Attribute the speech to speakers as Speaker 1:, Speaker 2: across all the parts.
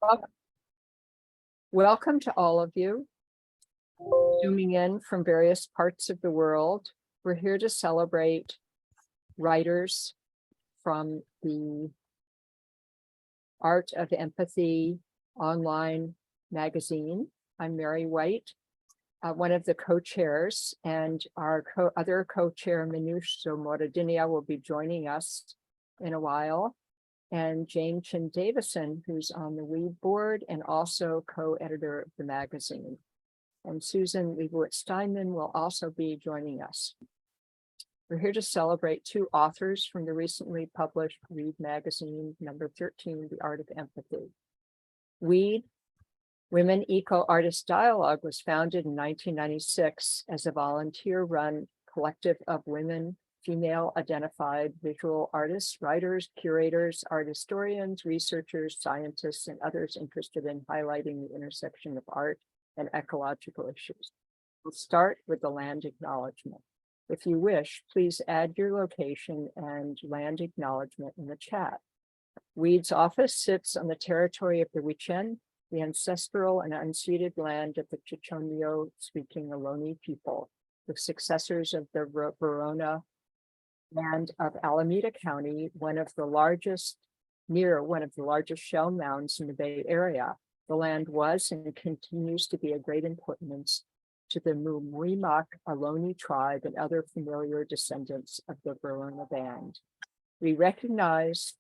Speaker 1: Wel- Welcome to all of you, zooming in from various parts of the world. We're here to celebrate writers from the Art of Empathy online magazine. I'm Mary White, one of the co-chairs, and our other co-chair, Manoush Zomoradinia, will be joining us in a while. And Jane Chin Davidson, who's on the Wead board and also co-editor of the magazine. And Susan Leibowitz-Steinman will also be joining us. We're here to celebrate two authors from the recently published Wead Magazine, number 13, The Art of Empathy. Wead, Women Eco-Artist Dialogue, was founded in 1996 as a volunteer-run collective of women, female-identified visual artists, writers, curators, art historians, researchers, scientists, and others interested in highlighting the intersection of art and ecological issues. We'll start with the land acknowledgement. If you wish, please add your location and land acknowledgement in the chat. Wead's office sits on the territory of the Wichen, the ancestral and unceded land of the Chichonyo-speaking Ohlone people, the successors of the Verona land of Alameda County, near one of the largest shell mounds in the Bay Area. The land was and continues to be of great importance to the Muimak Ohlone tribe and other familiar descendants of the Verona band. We recognize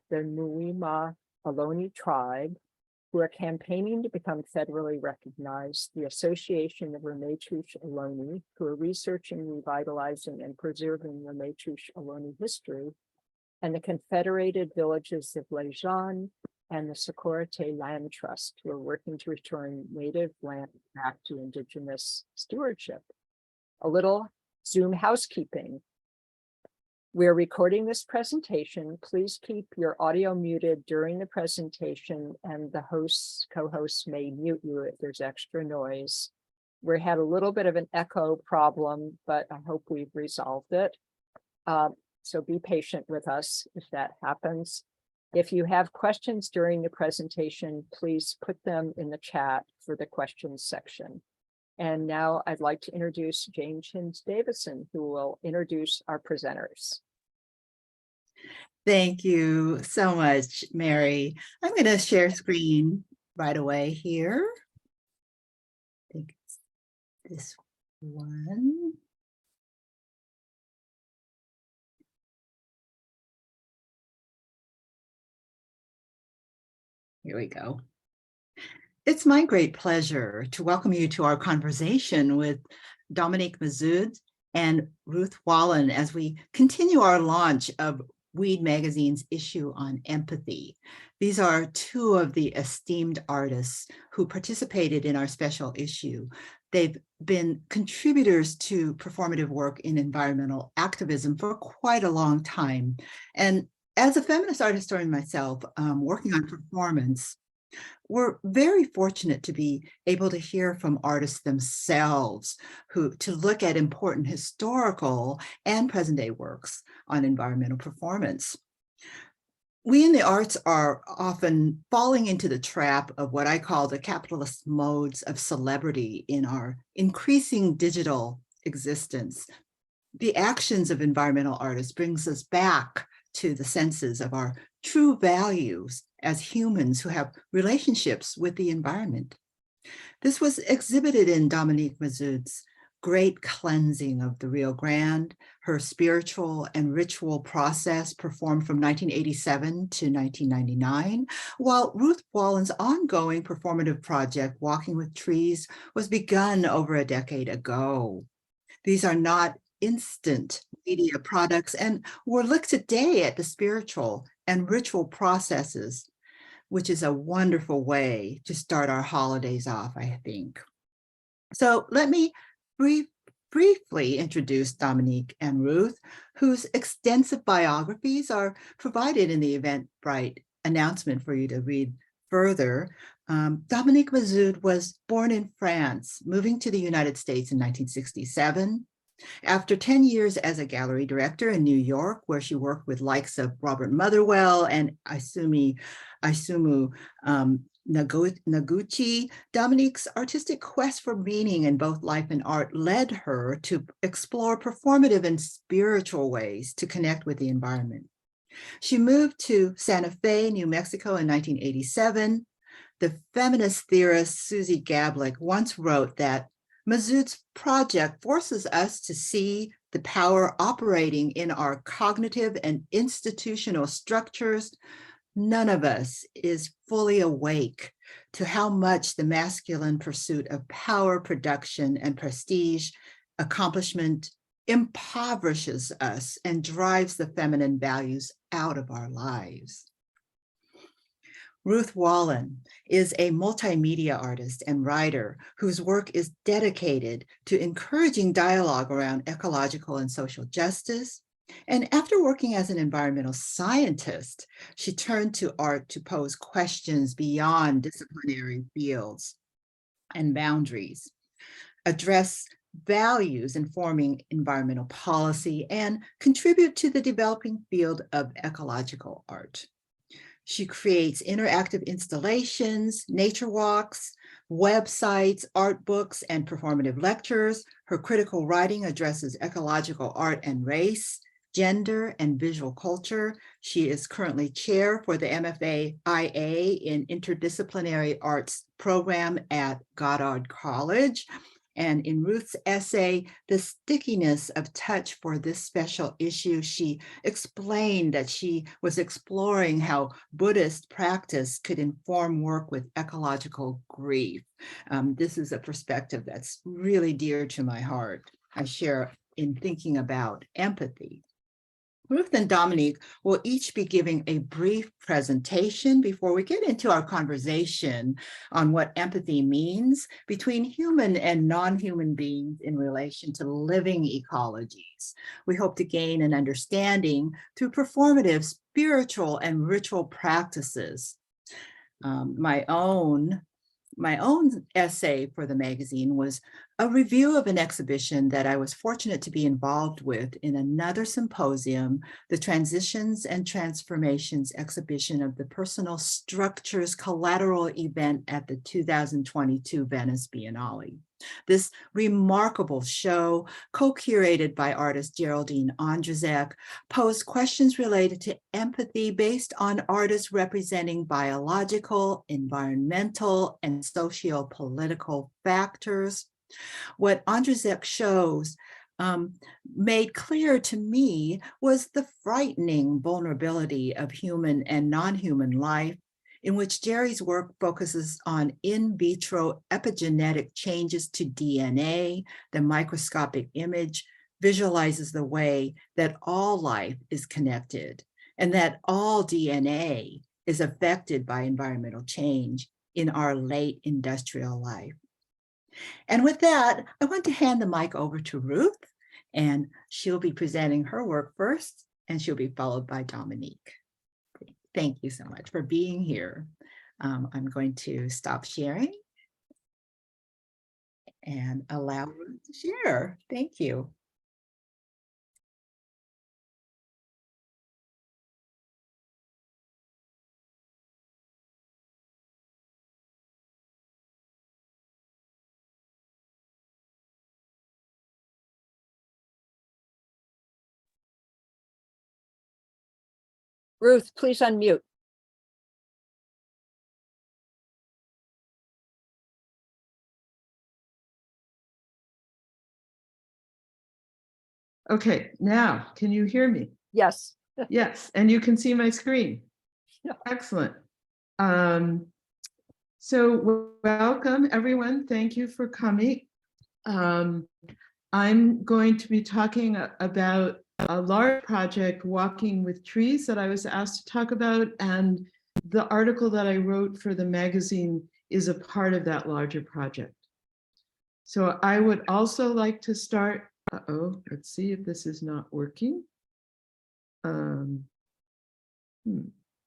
Speaker 1: the Muimak Ohlone tribe, who are campaigning to become federally recognized, the Association of Ramaytush Ohlone, who are researching, revitalizing, and preserving Ramaytush Ohlone history, and the Confederated Villages of Lejeune and the Socorite Land Trust, who are working to return native land back to Indigenous stewardship. A little Zoom housekeeping. We're recording this presentation. Please keep your audio muted during the presentation, and the co-hosts may mute you if there's extra noise. We had a little bit of an echo problem, but I hope we've resolved it. So be patient with us if that happens. If you have questions during the presentation, please put them in the chat for the questions section. And now I'd like to introduce Jane Chin Davidson, who will introduce our presenters.
Speaker 2: Thank you so much, Mary. I'm going to share screen right away here. I think it's this one. Here we go. It's my great pleasure to welcome you to our conversation with Dominique Mazeaud and Ruth Wallen as we continue our launch of Wead Magazine's issue on empathy. These are two of the esteemed artists who participated in our special issue. They've been contributors to performative work in environmental activism for quite a long time. And as a feminist art historian myself, working on performance, we're very fortunate to be able to hear from artists themselves to look at important historical and present-day works on environmental performance. We in the arts are often falling into the trap of what I call the capitalist modes of celebrity in our increasing digital existence. The actions of environmental artists brings us back to the senses of our true values as humans who have relationships with the environment. This was exhibited in Dominique Mazeaud's great cleansing of the Rio Grande, her spiritual and ritual process performed from 1987 to 1999, while Ruth Wallen's ongoing performative project, Walking with Trees, was begun over a decade ago. These are not instant media products, and we're looked today at the spiritual and ritual processes, which is a wonderful way to start our holidays off, I think. So let me briefly introduce Dominique and Ruth, whose extensive biographies are provided in the Eventbrite announcement for you to read further. Dominique Mazeaud was born in France, moving to the United States in 1967. After 10 years as a gallery director in New York, where she worked with likes of Robert Motherwell and Isumu Noguchi, Dominique's artistic quest for meaning in both life and art led her to explore performative and spiritual ways to connect with the environment. She moved to Santa Fe, New Mexico in 1987. The feminist theorist Susie Gablick once wrote that Mazeaud's project forces us to see the power operating in our cognitive and institutional structures. None of us is fully awake to how much the masculine pursuit of power, production, and prestige accomplishment impoverishes us and drives the feminine values out of our lives. Ruth Wallen is a multimedia artist and writer whose work is dedicated to encouraging dialogue around ecological and social justice. And after working as an environmental scientist, she turned to art to pose questions beyond disciplinary fields and boundaries, address values informing environmental policy, and contribute to the developing field of ecological art. She creates interactive installations, nature walks, websites, art books, and performative lectures. Her critical writing addresses ecological art and race, gender, and visual culture. She is currently chair for the MFA IA in Interdisciplinary Arts program at Goddard College. And in Ruth's essay, The Stickiness of Touch for this special issue, she explained that she was exploring how Buddhist practice could inform work with ecological grief. This is a perspective that's really dear to my heart. I share in thinking about empathy. Ruth and Dominique will each be giving a brief presentation before we get into our conversation on what empathy means between human and non-human beings in relation to living ecologies. We hope to gain an understanding through performative, spiritual, and ritual practices. My own essay for the magazine was a review of an exhibition that I was fortunate to be involved with in another symposium, the Transitions and Transformations exhibition of the Personal Structures Collateral event at the 2022 Venice Biennale. This remarkable show, co-curated by artist Geraldine Andrzejek, posed questions related to empathy based on artists representing biological, environmental, and socio-political factors. What Andrzejek shows made clear to me was the frightening vulnerability of human and non-human life, in which Jerry's work focuses on in vitro epigenetic changes to DNA. The microscopic image visualizes the way that all life is connected and that all DNA is affected by environmental change in our late industrial life. And with that, I want to hand the mic over to Ruth, and she'll be presenting her work first, and she'll be followed by Dominique. Thank you so much for being here. I'm going to stop sharing and allow Ruth to share. Thank you.
Speaker 1: Ruth, please unmute.
Speaker 3: Okay, now, can you hear me?
Speaker 1: Yes.
Speaker 3: Yes, and you can see my screen.
Speaker 1: Yeah.
Speaker 3: Excellent. So welcome, everyone. Thank you for coming. I'm going to be talking about a large project, Walking with Trees, that I was asked to talk about, and the article that I wrote for the magazine is a part of that larger project. So I would also like to start. Let's see if this is not working.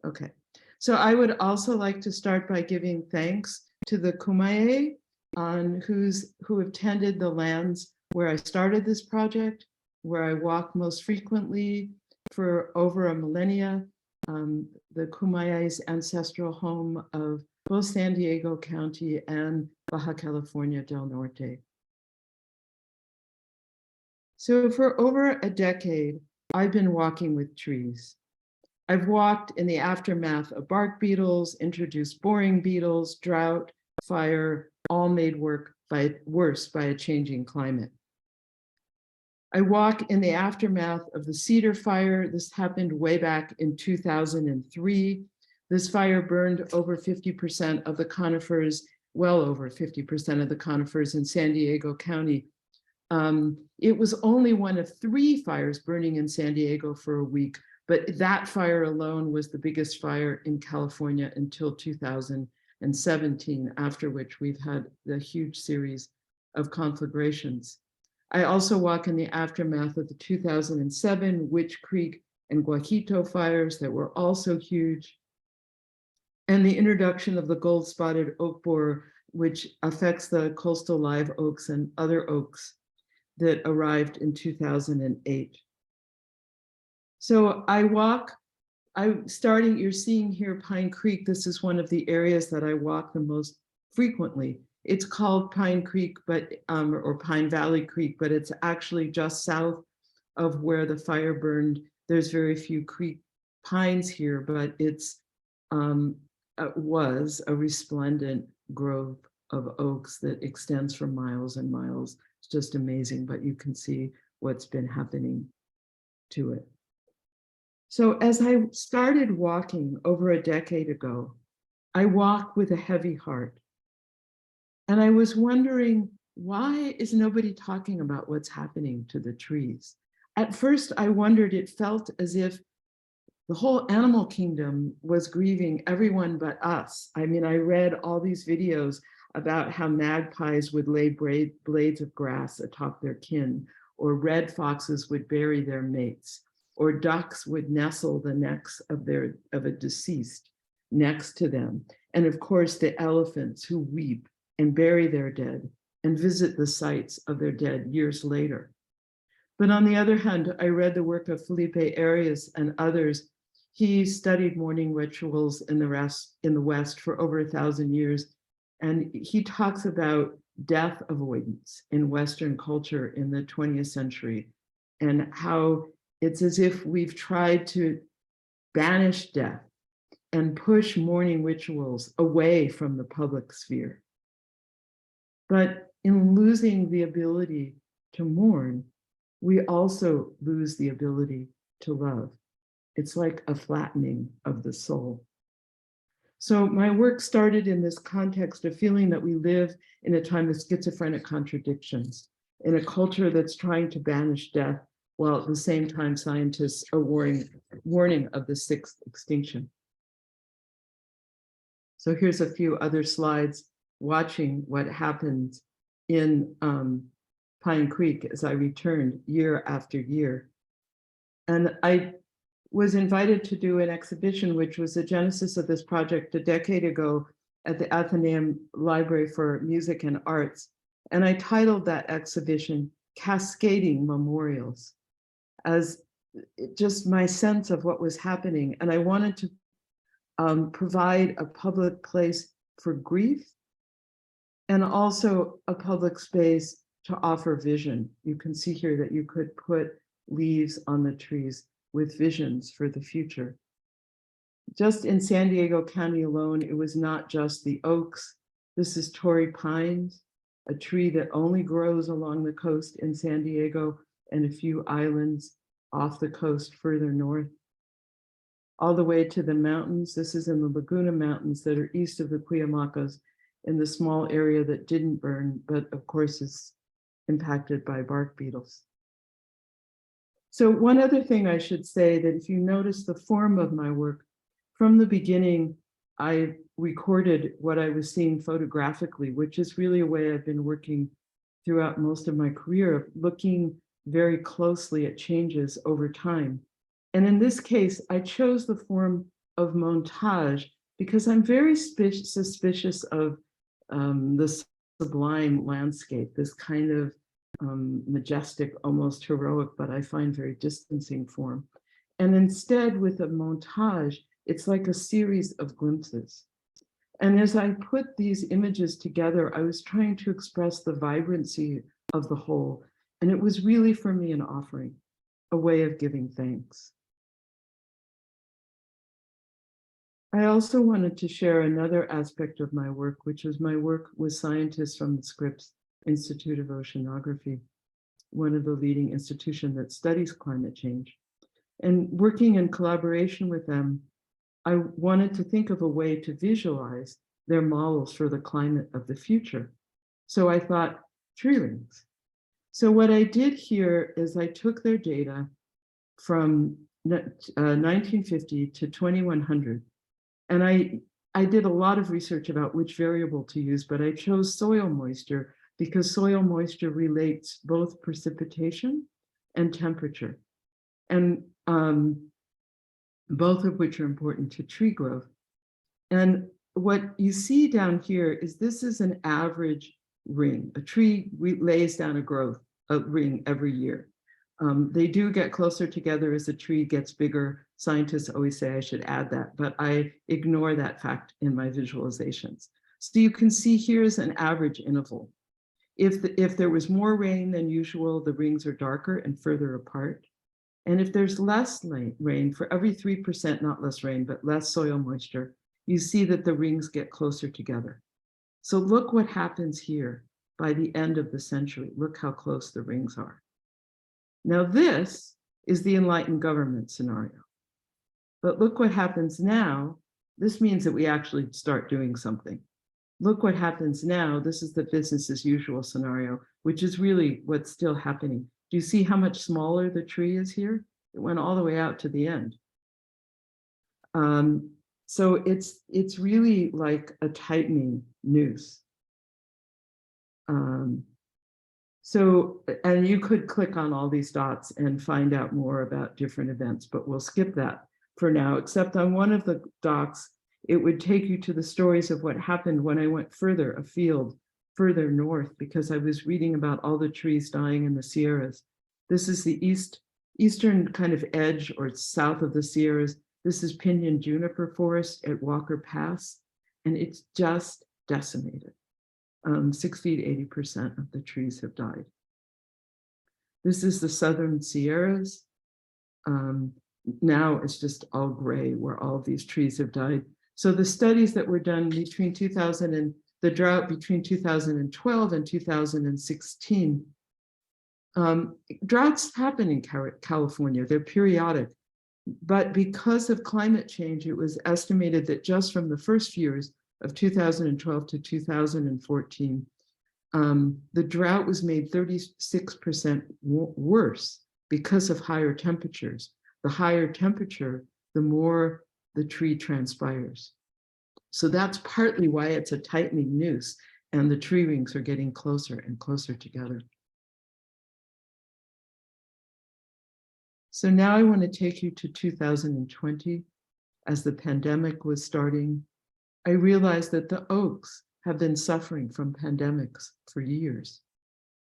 Speaker 3: Okay, so I would also like to start by giving thanks to the Kumeyaay who have tended the lands where I started this project, where I walk most frequently for over a millennia. The Kumeyaay's ancestral home of both San Diego County and Baja California del Norte. So for over a decade, I've been walking with trees. I've walked in the aftermath of bark beetles, introduced boring beetles, drought, fire, all made worse by a changing climate. I walk in the aftermath of the cedar fire. This happened way back in 2003. This fire burned over 50% of the conifers, well over 50% of the conifers in San Diego County. It was only one of 3 fires burning in San Diego for a week, but that fire alone was the biggest fire in California until 2017, after which we've had the huge series of conflagrations. I also walk in the aftermath of the 2007 Witch Creek and Guajito fires that were also huge, and the introduction of the gold-spotted oak borer, which affects the coastal live oaks and other oaks that arrived in 2008. So you're seeing here Pine Creek. This is one of the areas that I walk the most frequently. It's called Pine Creek, or Pine Valley Creek, but it's actually just south of where the fire burned. There's very few creek pines here, but it was a resplendent grove of oaks that extends for miles and miles. It's just amazing, but you can see what's been happening to it. So as I started walking over a decade ago, I walked with a heavy heart. And I was wondering, why is nobody talking about what's happening to the trees? At first, I wondered, it felt as if the whole animal kingdom was grieving everyone but us. I mean, I read all these videos about how magpies would lay blades of grass atop their kin, or red foxes would bury their mates, or ducks would nestle the necks of a deceased next to them. And of course, the elephants who weep and bury their dead and visit the sites of their dead years later. But on the other hand, I read the work of Felipe Arias and others. He studied mourning rituals in the West for over 1,000 years. And he talks about death avoidance in Western culture in the 20th century, and how it's as if we've tried to banish death and push mourning rituals away from the public sphere. But in losing the ability to mourn, we also lose the ability to love. It's like a flattening of the soul. So my work started in this context of feeling that we live in a time of schizophrenic contradictions, in a culture that's trying to banish death, while at the same time scientists are warning of the 6th extinction. So here's a few other slides watching what happens in Pine Creek as I returned year after year. And I was invited to do an exhibition, which was the genesis of this project a decade ago at the Athenaeum Library for Music and Arts. And I titled that exhibition Cascading Memorials, as just my sense of what was happening. And I wanted to provide a public place for grief and also a public space to offer vision. You can see here that you could put leaves on the trees with visions for the future. Just in San Diego County alone, it was not just the oaks. This is Torrey pines, a tree that only grows along the coast in San Diego and a few islands off the coast further north. All the way to the mountains. This is in the Laguna Mountains that are east of the Cuyamacas, in the small area that didn't burn, but of course is impacted by bark beetles. So one other thing I should say, that if you notice the form of my work, from the beginning, I recorded what I was seeing photographically, which is really a way I've been working throughout most of my career, looking very closely at changes over time. And in this case, I chose the form of montage because I'm very suspicious of the sublime landscape, this kind of majestic, almost heroic, but I find very distancing form. And instead, with a montage, it's like a series of glimpses. And as I put these images together, I was trying to express the vibrancy of the whole. And it was really for me an offering, a way of giving thanks. I also wanted to share another aspect of my work, which is my work with scientists from the Scripps Institute of Oceanography, one of the leading institutions that studies climate change. And working in collaboration with them, I wanted to think of a way to visualize their models for the climate of the future. So I thought, tree rings. So what I did here is I took their data from 1950 to 2100. And I did a lot of research about which variable to use, but I chose soil moisture because soil moisture relates both precipitation and temperature, and both of which are important to tree growth. And what you see down here is this is an average ring. A tree lays down a ring every year. They do get closer together as the tree gets bigger. Scientists always say I should add that, but I ignore that fact in my visualizations. So you can see here's an average interval. If there was more rain than usual, the rings are darker and further apart. And if there's less rain, for every 3%, not less rain, but less soil moisture, you see that the rings get closer together. So look what happens here by the end of the century. Look how close the rings are. Now this is the enlightened government scenario. But look what happens now. This means that we actually start doing something. Look what happens now. This is the business as usual scenario, which is really what's still happening. Do you see how much smaller the tree is here? It went all the way out to the end. So it's really like a tightening noose. And you could click on all these dots and find out more about different events, but we'll skip that for now, except on one of the docs, it would take you to the stories of what happened when I went further afield, further north, because I was reading about all the trees dying in the Sierras. This is the eastern kind of edge or south of the Sierras. This is pinyon juniper forest at Walker Pass, and it's just decimated. 60 to 80% of the trees have died. This is the southern Sierras. Now it's just all gray where all of these trees have died. So the studies that were done between the drought between 2012 and 2016, droughts happen in California, they're periodic. But because of climate change, it was estimated that just from the first years of 2012 to 2014, the drought was made 36% worse because of higher temperatures. The higher temperature, the more the tree transpires. So that's partly why it's a tightening noose and the tree rings are getting closer and closer together. So now I want to take you to 2020. As the pandemic was starting, I realized that the oaks have been suffering from pandemics for years.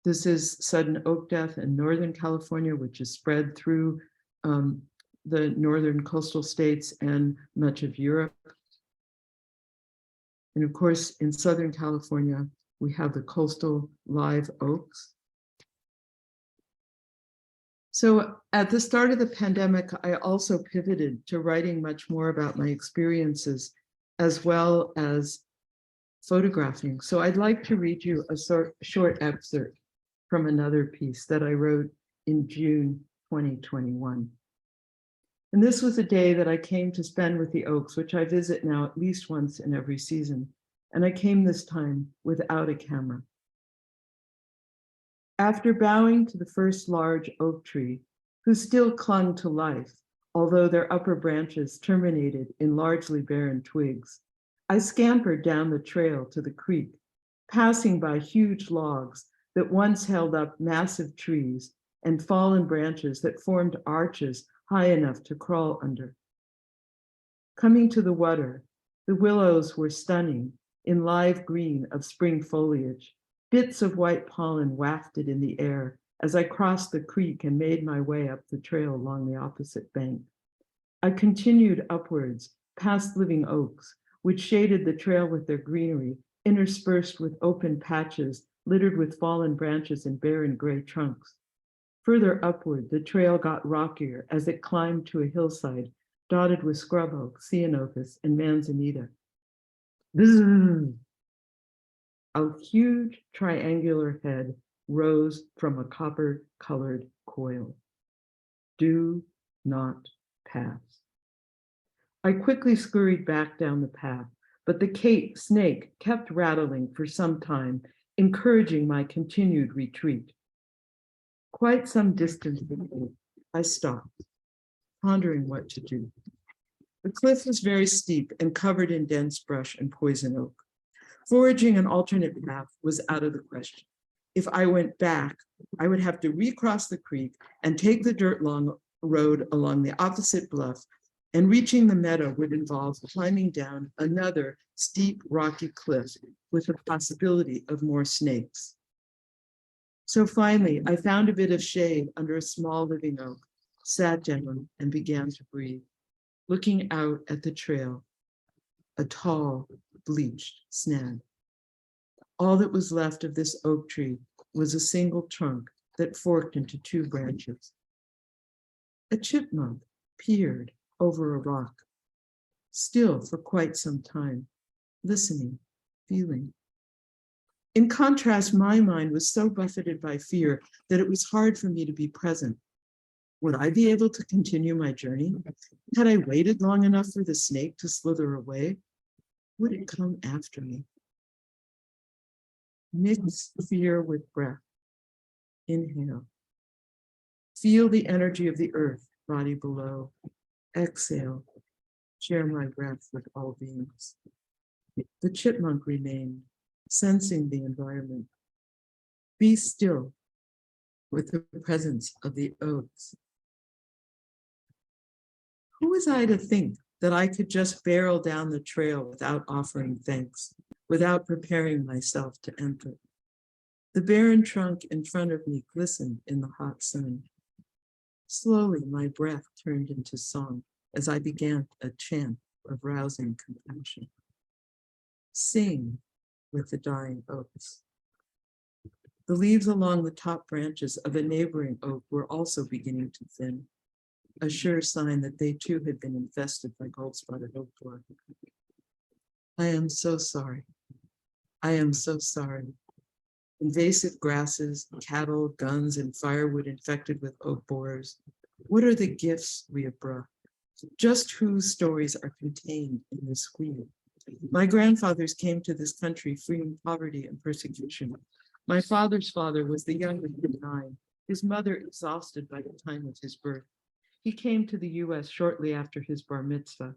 Speaker 3: This is sudden oak death in Northern California, which is spread through the northern coastal states and much of Europe. And of course, in Southern California, we have the coastal live oaks. So at the start of the pandemic, I also pivoted to writing much more about my experiences as well as photographing. So I'd like to read you a short excerpt from another piece that I wrote in June 2021. And this was a day that I came to spend with the oaks, which I visit now at least once in every season. And I came this time without a camera. After bowing to the first large oak tree, who still clung to life, although their upper branches terminated in largely barren twigs, I scampered down the trail to the creek, passing by huge logs that once held up massive trees and fallen branches that formed arches high enough to crawl under. Coming to the water, the willows were stunning in live green of spring foliage. Bits of white pollen wafted in the air as I crossed the creek and made my way up the trail along the opposite bank. I continued upwards, past living oaks, which shaded the trail with their greenery, interspersed with open patches littered with fallen branches and barren gray trunks. Further upward, the trail got rockier as it climbed to a hillside dotted with scrub oak, ceanothus, and manzanita. Bzzz. A huge triangular head rose from a copper-colored coil. Do not pass. I quickly scurried back down the path, but the snake kept rattling for some time, encouraging my continued retreat. Quite some distance away, I stopped, pondering what to do. The cliff was very steep and covered in dense brush and poison oak. Foraging an alternate path was out of the question. If I went back, I would have to recross the creek and take the dirt-long road along the opposite bluff, and reaching the meadow would involve climbing down another steep, rocky cliff with the possibility of more snakes. So finally, I found a bit of shade under a small living oak, sat down, and began to breathe, looking out at the trail, a tall, bleached snag. All that was left of this oak tree was a single trunk that forked into two branches. A chipmunk peered over a rock, still for quite some time, listening, feeling. In contrast, my mind was so buffeted by fear that it was hard for me to be present. Would I be able to continue my journey? Had I waited long enough for the snake to slither away? Would it come after me? Mix fear with breath. Inhale. Feel the energy of the earth, body below. Exhale. Share my breath with all beings. The chipmunk remained, sensing the environment. Be still with the presence of the oaks. Who was I to think that I could just barrel down the trail without offering thanks, without preparing myself to enter? The barren trunk in front of me glistened in the hot sun. Slowly, my breath turned into song as I began a chant of rousing compassion. Sing with the dying oaks. The leaves along the top branches of a neighboring oak were also beginning to thin, a sure sign that they too had been infested by gold-spotted oak borer. I am so sorry. I am so sorry. Invasive grasses, cattle, guns, and firewood infected with oak borers. What are the gifts we have brought? Just whose stories are contained in this wheel? My grandfathers came to this country fleeing poverty and persecution. My father's father was the youngest of 9, his mother exhausted by the time of his birth. He came to the US shortly after his bar mitzvah.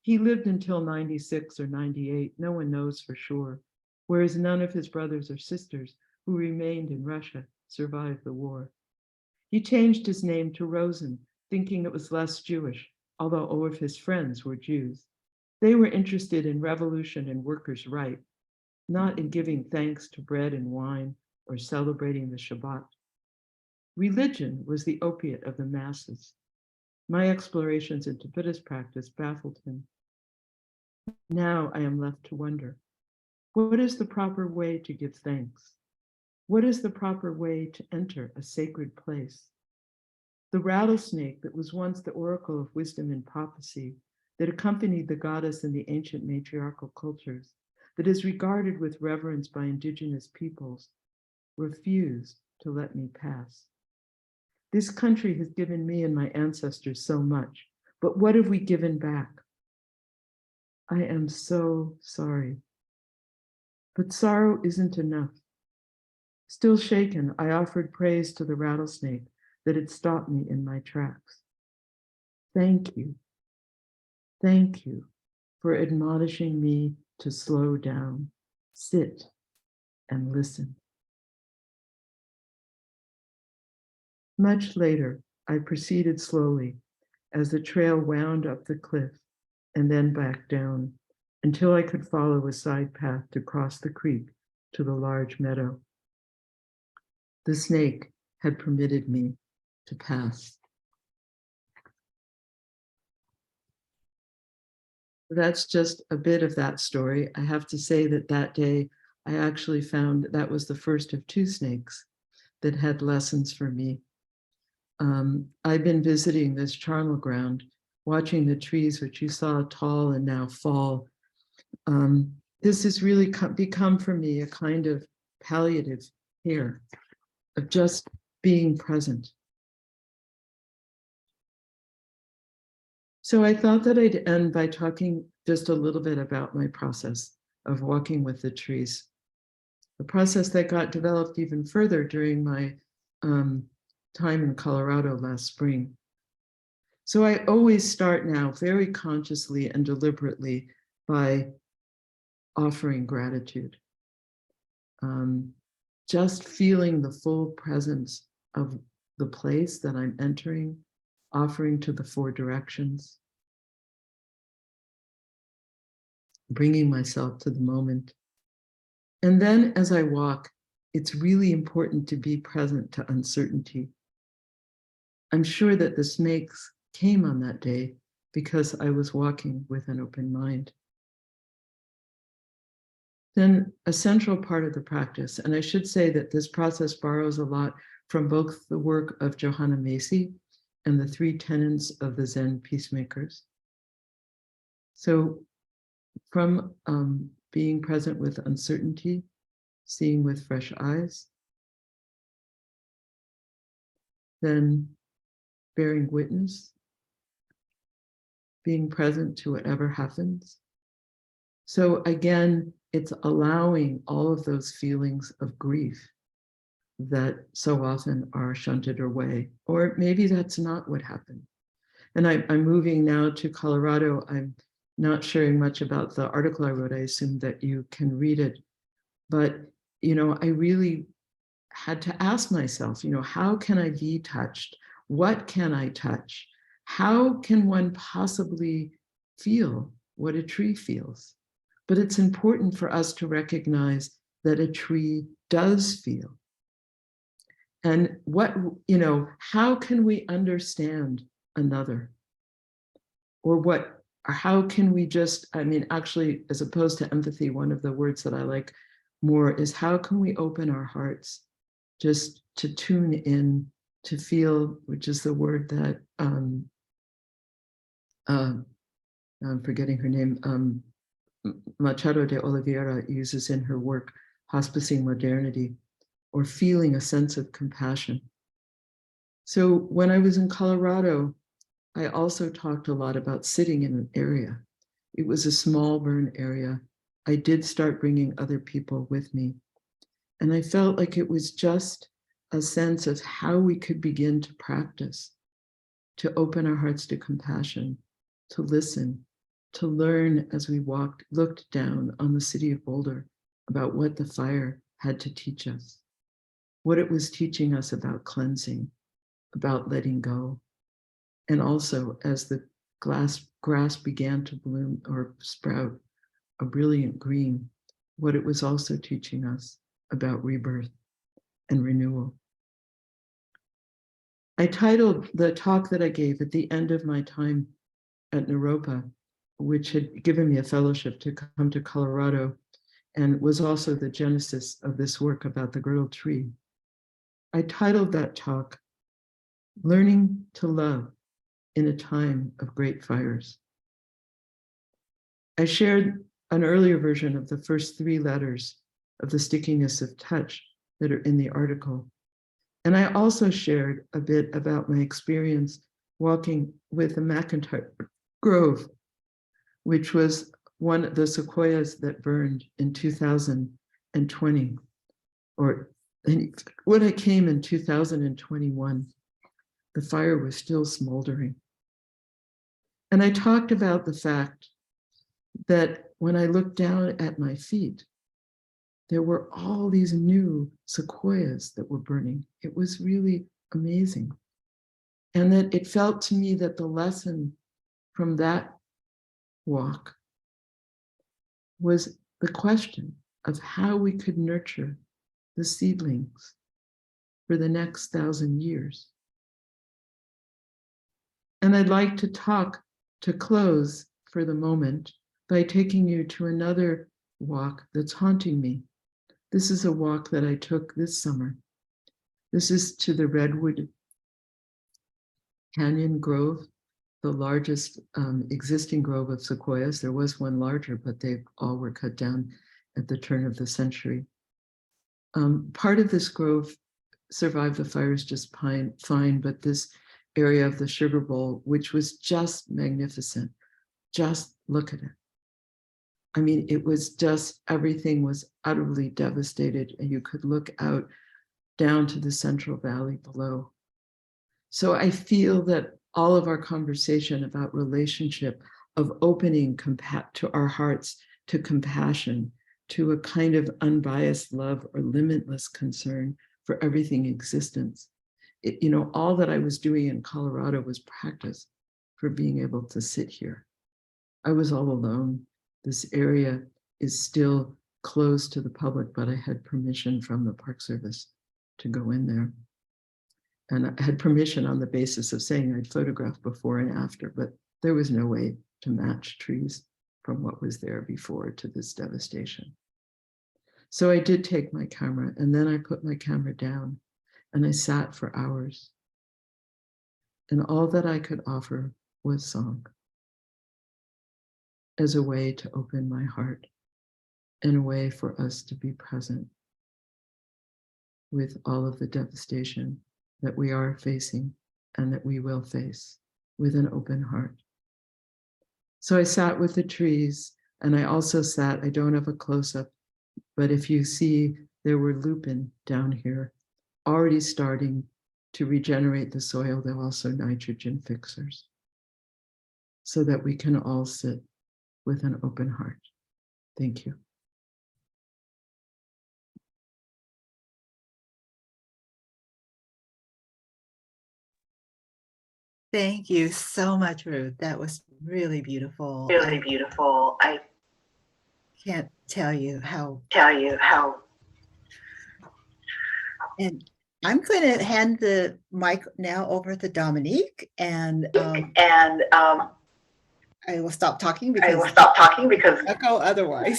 Speaker 3: He lived until 96 or 98, no one knows for sure, whereas none of his brothers or sisters who remained in Russia survived the war. He changed his name to Rosen, thinking it was less Jewish, although all of his friends were Jews. They were interested in revolution and workers' rights, not in giving thanks to bread and wine or celebrating the Shabbat. Religion was the opiate of the masses. My explorations into Buddhist practice baffled him. Now I am left to wonder, what is the proper way to give thanks? What is the proper way to enter a sacred place? The rattlesnake that was once the oracle of wisdom and prophecy, that accompanied the goddess in the ancient matriarchal cultures, that is regarded with reverence by indigenous peoples, refused to let me pass. This country has given me and my ancestors so much, but what have we given back? I am so sorry. But sorrow isn't enough. Still shaken, I offered praise to the rattlesnake that had stopped me in my tracks. Thank you. Thank you for admonishing me to slow down, sit, and listen. Much later, I proceeded slowly as the trail wound up the cliff and then back down until I could follow a side path to cross the creek to the large meadow. The snake had permitted me to pass. that's just a bit of that story. I have to say that that day, I actually found that was the first of 2 snakes that had lessons for me. I've been visiting this charnel ground, watching the trees, which you saw tall and now fall. This has really become for me a kind of palliative care of just being present. So I thought that I'd end by talking just a little bit about my process of walking with the trees. A process that got developed even further during my time in Colorado last spring. So I always start now very consciously and deliberately by offering gratitude. Just feeling the full presence of the place that I'm entering, offering to the 4 directions, bringing myself to the moment. And then as I walk, it's really important to be present to uncertainty. I'm sure that the snakes came on that day because I was walking with an open mind. Then a central part of the practice, and I should say that this process borrows a lot from both the work of Johanna Macy and the 3 tenets of the Zen peacemakers. So from being present with uncertainty, seeing with fresh eyes, then bearing witness, being present to whatever happens. So again, it's allowing all of those feelings of grief that so often are shunted away, or maybe that's not what happened. And I'm moving now to Colorado. I'm not sharing much about the article I wrote. I assume that you can read it. But, I really had to ask myself, how can I be touched? What can I touch? How can one possibly feel what a tree feels? But it's important for us to recognize that a tree does feel. And how can we understand another? Or how can we actually, as opposed to empathy, one of the words that I like more is how can we open our hearts just to tune in, to feel, which is the word that I'm forgetting her name, Machado de Oliveira uses in her work, Hospicing Modernity, or feeling a sense of compassion. So when I was in Colorado, I also talked a lot about sitting in an area. It was a small burn area. I did start bringing other people with me. And I felt like it was just a sense of how we could begin to practice, to open our hearts to compassion, to listen, to learn as we looked down on the city of Boulder about what the fire had to teach us, what it was teaching us about cleansing, about letting go. And also as the grass began to bloom or sprout a brilliant green, what it was also teaching us about rebirth and renewal. I titled the talk that I gave at the end of my time at Naropa, which had given me a fellowship to come to Colorado and was also the genesis of this work about the girdle tree. I titled that talk, Learning to Love in a Time of Great Fires. I shared an earlier version of the first 3 letters of the stickiness of touch that are in the article. And I also shared a bit about my experience walking with the McIntyre Grove, which was one of the sequoias that burned in 2020, or when I came in 2021, the fire was still smoldering. And I talked about the fact that when I looked down at my feet, there were all these new sequoias that were burning. It was really amazing. And that it felt to me that the lesson from that walk was the question of how we could nurture the seedlings for the next 1,000 years. And I'd like to talk, to close for the moment, by taking you to another walk that's haunting me. This is a walk that I took this summer. This is to the Redwood Canyon Grove, the largest existing grove of sequoias. There was one larger, but they all were cut down at the turn of the century. Part of this grove survived the fires just fine, but this area of the Sugar Bowl, which was just magnificent, just look at it. I mean, it was just, everything was utterly devastated, and you could look out down to the Central Valley below. So I feel that all of our conversation about relationship, of opening to our hearts to compassion, to a kind of unbiased love or limitless concern for everything existence. All that I was doing in Colorado was practice for being able to sit here. I was all alone. This area is still closed to the public, but I had permission from the Park Service to go in there. And I had permission on the basis of saying I'd photographed before and after, but there was no way to match trees from what was there before to this devastation. So I did take my camera, and then I put my camera down and I sat for hours. And all that I could offer was song as a way to open my heart and a way for us to be present with all of the devastation that we are facing and that we will face with an open heart. So I sat with the trees, and I also sat, I don't have a close-up, but if you see, there were lupin down here, already starting to regenerate the soil. They're also nitrogen fixers, so that we can all sit with an open heart. Thank you.
Speaker 2: Thank you so much, Ruth. That was really beautiful.
Speaker 4: Really beautiful. I
Speaker 2: can't tell you how. And I'm going to hand the mic now over to Dominique, and I will stop talking because echo otherwise.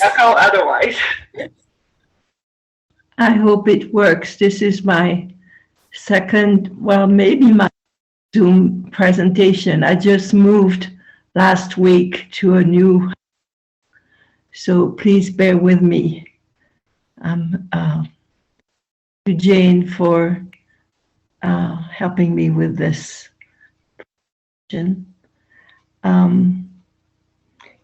Speaker 5: I hope it works. This is my second, well, maybe my Zoom presentation. I just moved last week to a new, so please bear with me. To Jane for helping me with this.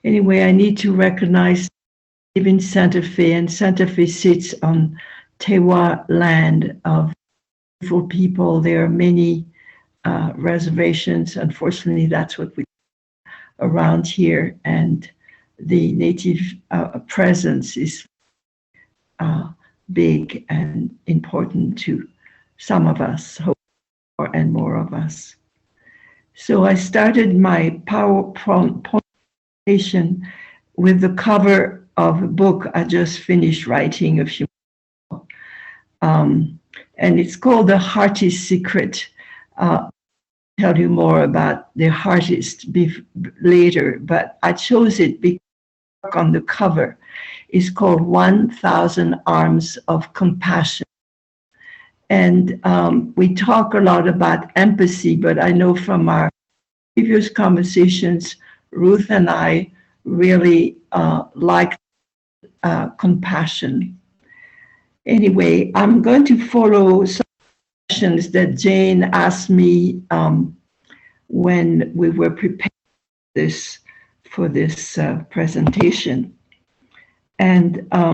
Speaker 5: Anyway, I need to recognize I live in Santa Fe, and Santa Fe sits on Tewa land of beautiful people. There are many reservations. Unfortunately, that's what we around here, and the native presence is big and important to some of us, and more of us. So I started my PowerPoint presentation with the cover of a book I just finished writing a few months ago. And it's called The Heartist Secret. I'll tell you more about the artist later, but I chose it because the book on the cover is called 1,000 Arms of Compassion. And we talk a lot about empathy, but I know from our previous conversations, Ruth and I really like compassion. Anyway, I'm going to follow some questions that Jane asked me when we were preparing for this presentation. And our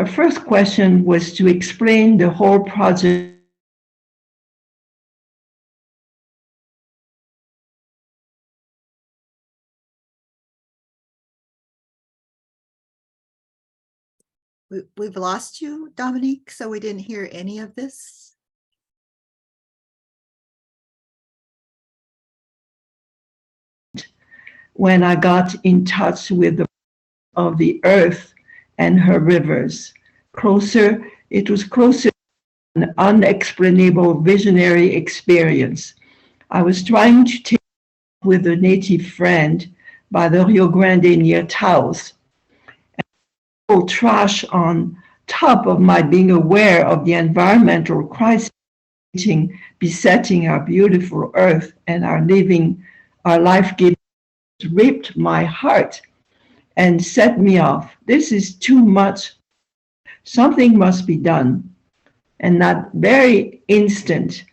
Speaker 5: first question was to explain the whole project.
Speaker 2: We've lost you, Dominique, so we didn't hear any of this.
Speaker 5: When I got in touch with the earth and her rivers, it was closer to an unexplainable visionary experience. I was trying to take with a native friend, by the Rio Grande near Taos. And trash on top of my being aware of the environmental crisis besetting our beautiful earth and our life-giving, ripped my heart and set me off. This is too much. Something must be done. And that very instant,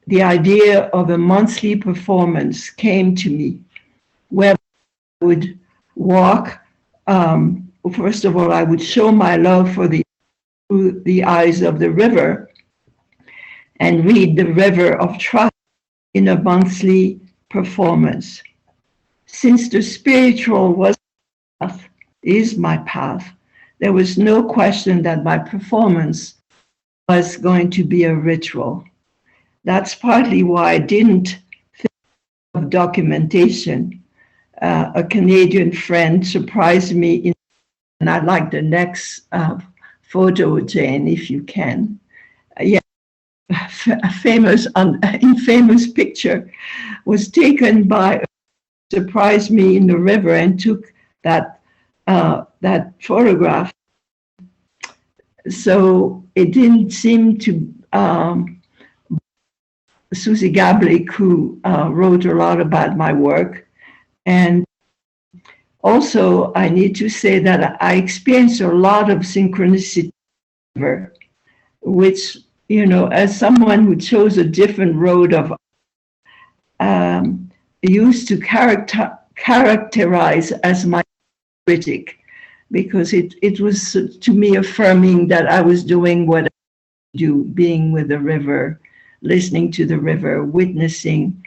Speaker 5: the idea of a monthly performance came to me, where I would walk. First of all, I would show my love for the eyes of the river and read the River of Trust in a monthly performance. Since the spiritual is my path, there was no question that my performance was going to be a ritual. That's partly why I didn't think of documentation. A Canadian friend surprised me, and I'd like the next photo, Jane, if you can. Yeah, a infamous picture was taken by, surprised me in the river and took that photograph. So it didn't seem to, Susie Gablik, who wrote a lot about my work. And also, I need to say that I experienced a lot of synchronicity, which, as someone who chose a different road of, used to characterize as my critic, because it was to me affirming that I was doing what I do, being with the river, listening to the river, witnessing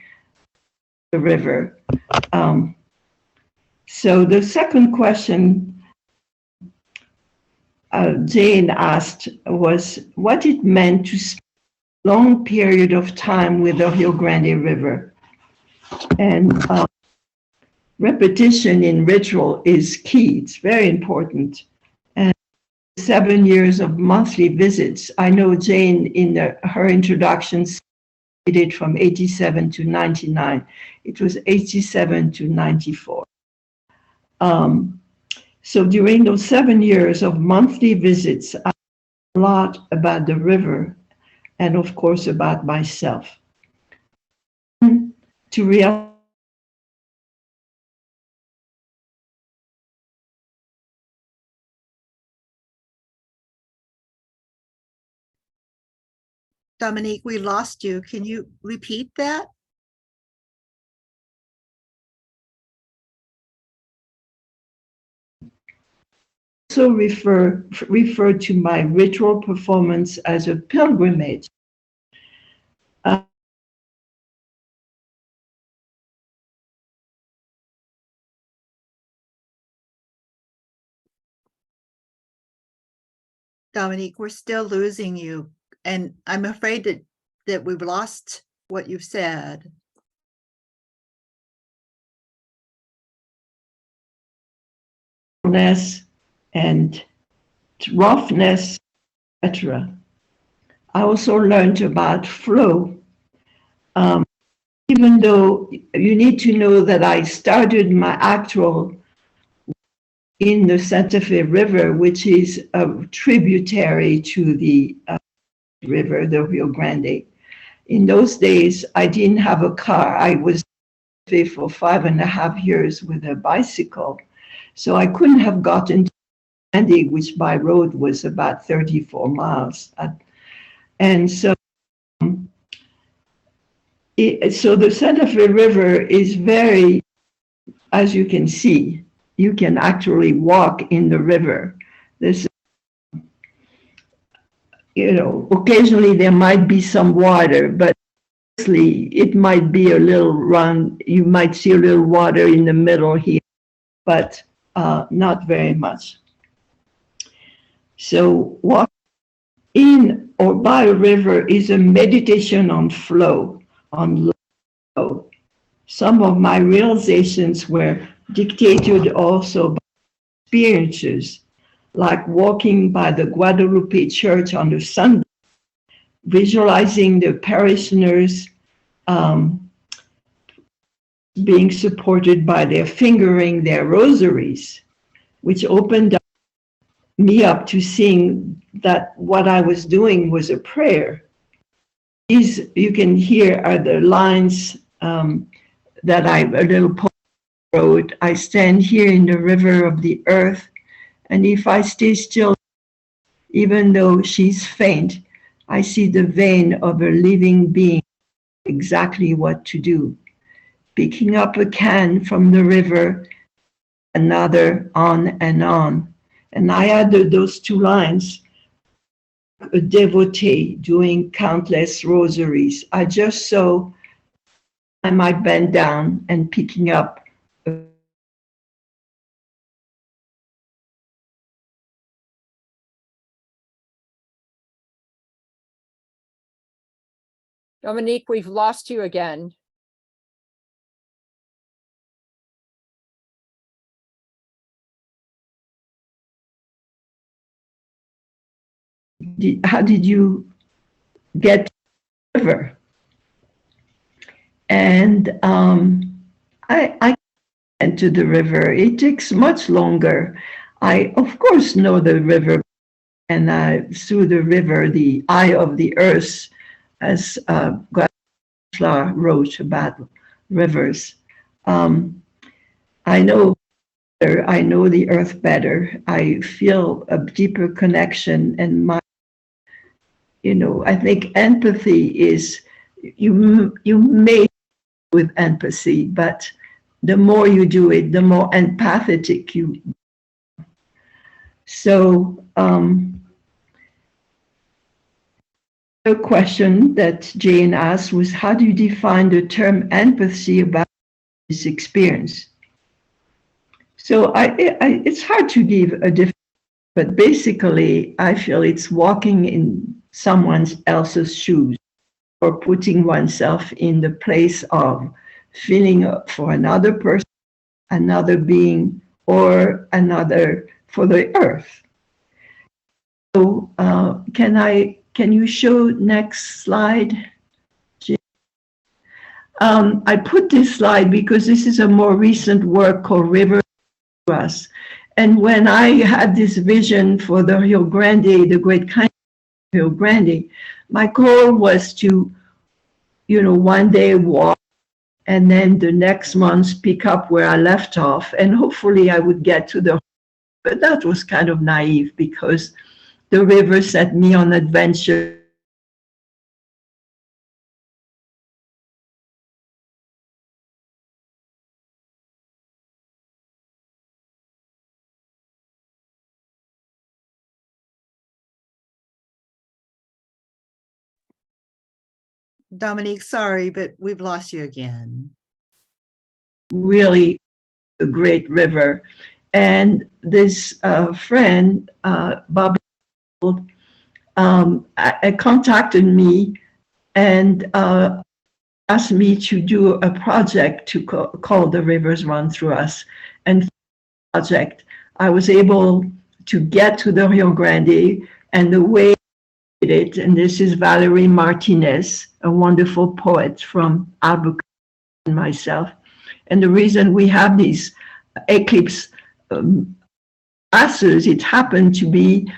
Speaker 5: the river. So the second question Jane asked was what it meant to spend a long period of time with the Rio Grande River. And repetition in ritual is key. It's very important. And 7 years of monthly visits. I know Jane in her introductions did it from 87 to 99. It was 87 to 94. So during those 7 years of monthly visits, I learned a lot about the river and of course about myself. To realize
Speaker 2: Dominique, we lost you. Can you repeat that?
Speaker 5: Also refer to my ritual performance as a pilgrimage.
Speaker 2: Dominique, we're still losing you. And I'm afraid that we've lost what you've said.
Speaker 5: And roughness, etc. I also learned about flow. Even though you need to know that I started my actual in the Santa Fe River, which is a tributary to the river, the Rio Grande. In those days, I didn't have a car. I was there for 5.5 years with a bicycle. So I couldn't have gotten to Grande, which by road was about 34 miles. And so, so the Santa Fe River is very, as you can see, you can actually walk in the river. This, occasionally there might be some water, but mostly it might be a little run. You might see a little water in the middle here, but not very much. So walking in or by a river is a meditation on flow, on flow. Some of my realizations were dictated also by experiences, like walking by the Guadalupe Church on a Sunday, visualizing the parishioners being supported by their fingering their rosaries, which opened me up to seeing that what I was doing was a prayer. These, you can hear, are the lines that a little poem wrote. I stand here in the river of the earth, and if I stay still, even though she's faint, I see the vein of a living being, exactly what to do. Picking up a can from the river, another, on and on. And I added those two lines, a devotee doing countless rosaries. I just saw I might bend down and picking up.
Speaker 1: Dominique, we've lost you again.
Speaker 5: How did you get to the river? And I went to the river. It takes much longer. I, of course, know the river, and through the river, the eye of the earth, as Glasler wrote about rivers. I know the earth better. I feel a deeper connection, and I think empathy is, you may with empathy, but the more you do it, the more empathetic you. So the question that Jane asked was, how do you define the term empathy about this experience? So it's hard to give a definition, but basically I feel it's walking in someone else's shoes, or putting oneself in the place of feeling for another person, another being, or another, for the earth. So can you show next slide? I put this slide because this is a more recent work called River to Us. And when I had this vision for the Rio Grande, the great kindness of Rio Grande, my goal was to, one day walk and then the next month pick up where I left off, and hopefully I would get to the, but that was kind of naive because the river set me on adventure.
Speaker 2: Dominique, sorry, but we've lost you again.
Speaker 5: Really a great river. And this friend, Bob, contacted me and asked me to do a project to call The Rivers Run Through Us. And for the project, I was able to get to the Rio Grande, and the way I did it, and this is Valerie Martinez, a wonderful poet from Albuquerque, and myself. And the reason we have these eclipse classes, it happened to be,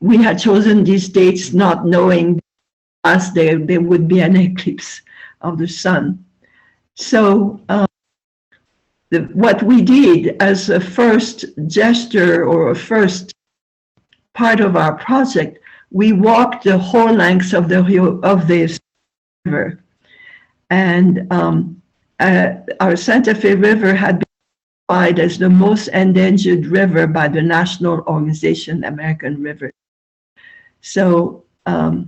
Speaker 5: we had chosen these dates not knowing us there would be an eclipse of the sun. So what we did as a first gesture, or a first part of our project, we walked the whole length of the river. And our Santa Fe River had been identified as the most endangered river by the national organization, American River. So the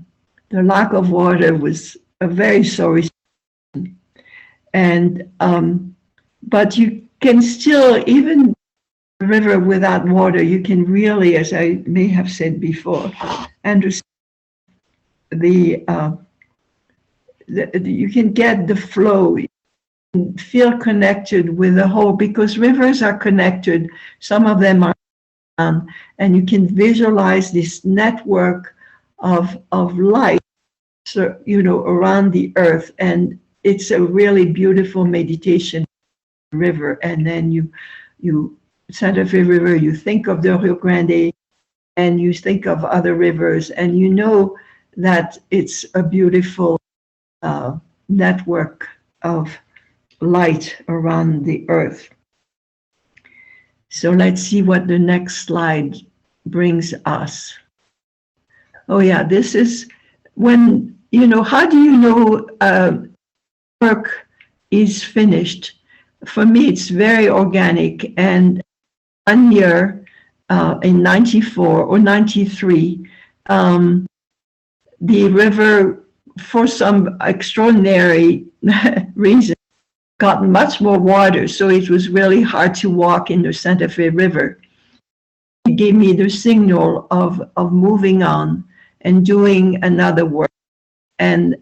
Speaker 5: lack of water was a very sorry thing. And but you can still, even a river without water, you can really, as I may have said before, understand you can get the flow, feel connected with the whole, because rivers are connected. Some of them are, and you can visualize this network of light, around the earth. And it's a really beautiful meditation river, and then you Santa Fe River, you think of the Rio Grande, and you think of other rivers, and you know that it's a beautiful network of light around the earth. So let's see what the next slide brings us. Oh yeah, this is when, how do you know work is finished? For me, it's very organic. And one year in 94 or 93, the river, for some extraordinary reason, got much more water. So it was really hard to walk in the Santa Fe River. It gave me the signal of moving on and doing another work and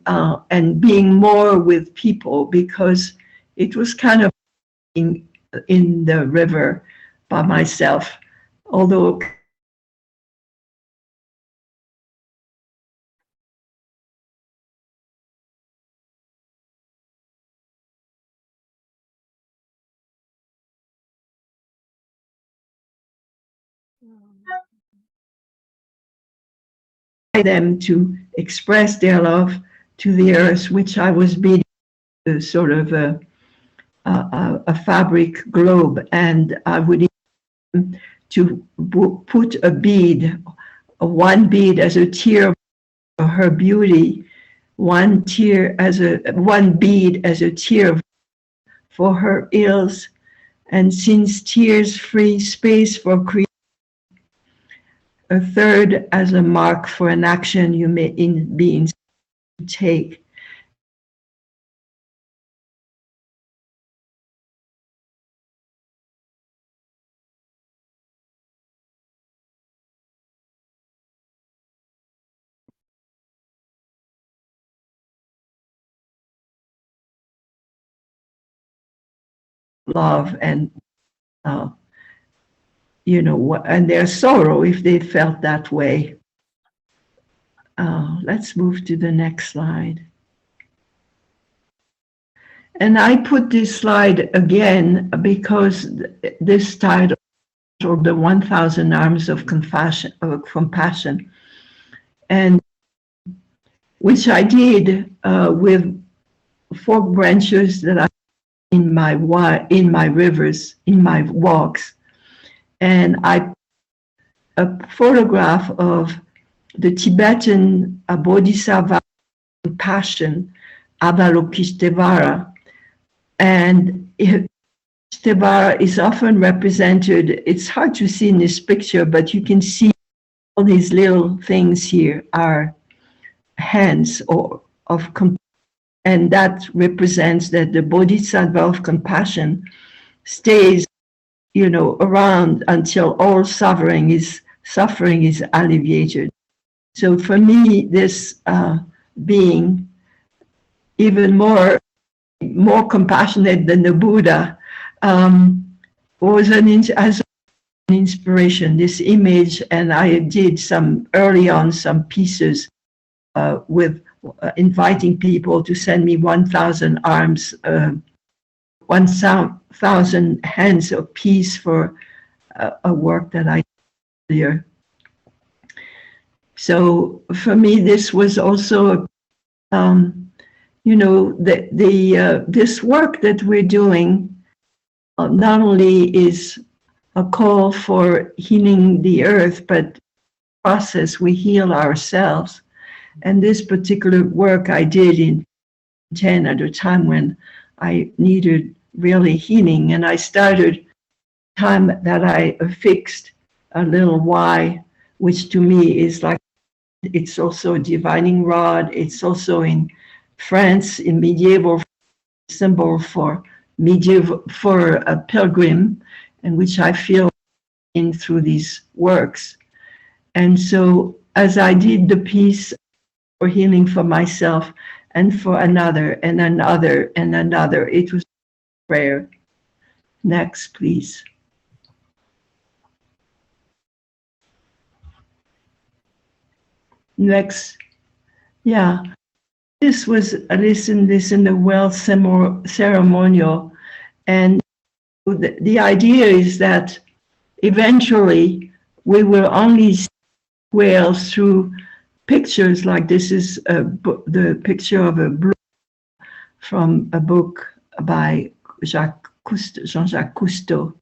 Speaker 5: being more with people, because it was kind of in the river by myself, although them to express their love to the earth, which I was being sort of a fabric globe, and I would to put a bead, one bead as a tear for her beauty, one bead as a tear for her ills, and since tears free space for creation, a third as a mark for an action you may in beings take. Love and and their sorrow if they felt that way. Let's move to the next slide. And I put this slide again because this title, the 1,000 Arms of Compassion, and which I did with 4 branches that I in my rivers, in my walks. And a photograph of the Tibetan Bodhisattva compassion, Avalokiteshvara. And Kiteshvara is often represented, it's hard to see in this picture, but you can see all these little things here are hands of compassion. And that represents that the Bodhisattva of compassion stays, around until all suffering is alleviated. So for me, this being even more compassionate than the Buddha was an inspiration. This image, and I did early on some pieces with inviting people to send me 1,000 arms, 1,000 hands of peace for a work that I did earlier. So for me, this was also, this work that we're doing not only is a call for healing the earth, but process we heal ourselves. And this particular work I did in 10 at a time when I needed really healing. And I started time that I affixed a little Y, which to me is like, it's also a divining rod. It's also in France, in medieval symbol for a pilgrim, and which I feel in through these works. And so as I did the piece for healing for myself and for another and another and another, it was prayer. Next, please. Next. Yeah. This was, listen, the well ceremonial. And the idea is that eventually we will only see whales through pictures like this is the picture of a blue from a book by Jean-Jacques Cousteau.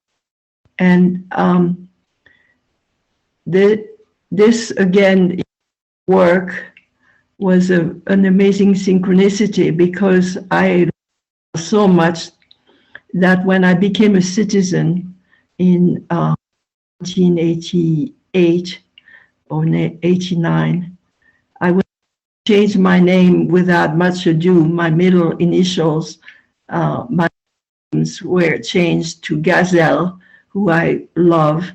Speaker 5: And this again work was an amazing synchronicity, because I so much that when I became a citizen in 1988 or 89, I would change my name without much ado. My middle initials, my names were changed to Gazelle, who I love,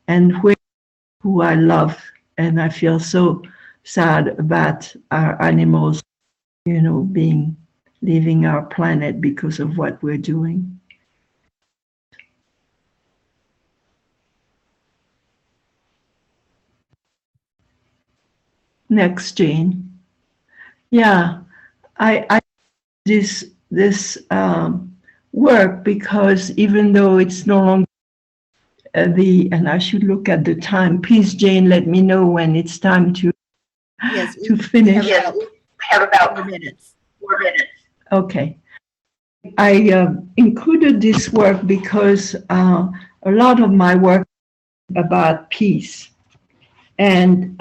Speaker 5: and who I love. And I feel so sad about our animals, leaving our planet because of what we're doing. Next, Jane. Yeah, I this work because even though it's no longer and I should look at the time. Please, Jane, let me know when it's time to finish.
Speaker 2: Yes, we have about 4 minutes. 4 minutes. Okay.
Speaker 5: I included this work because a lot of my work is about peace, and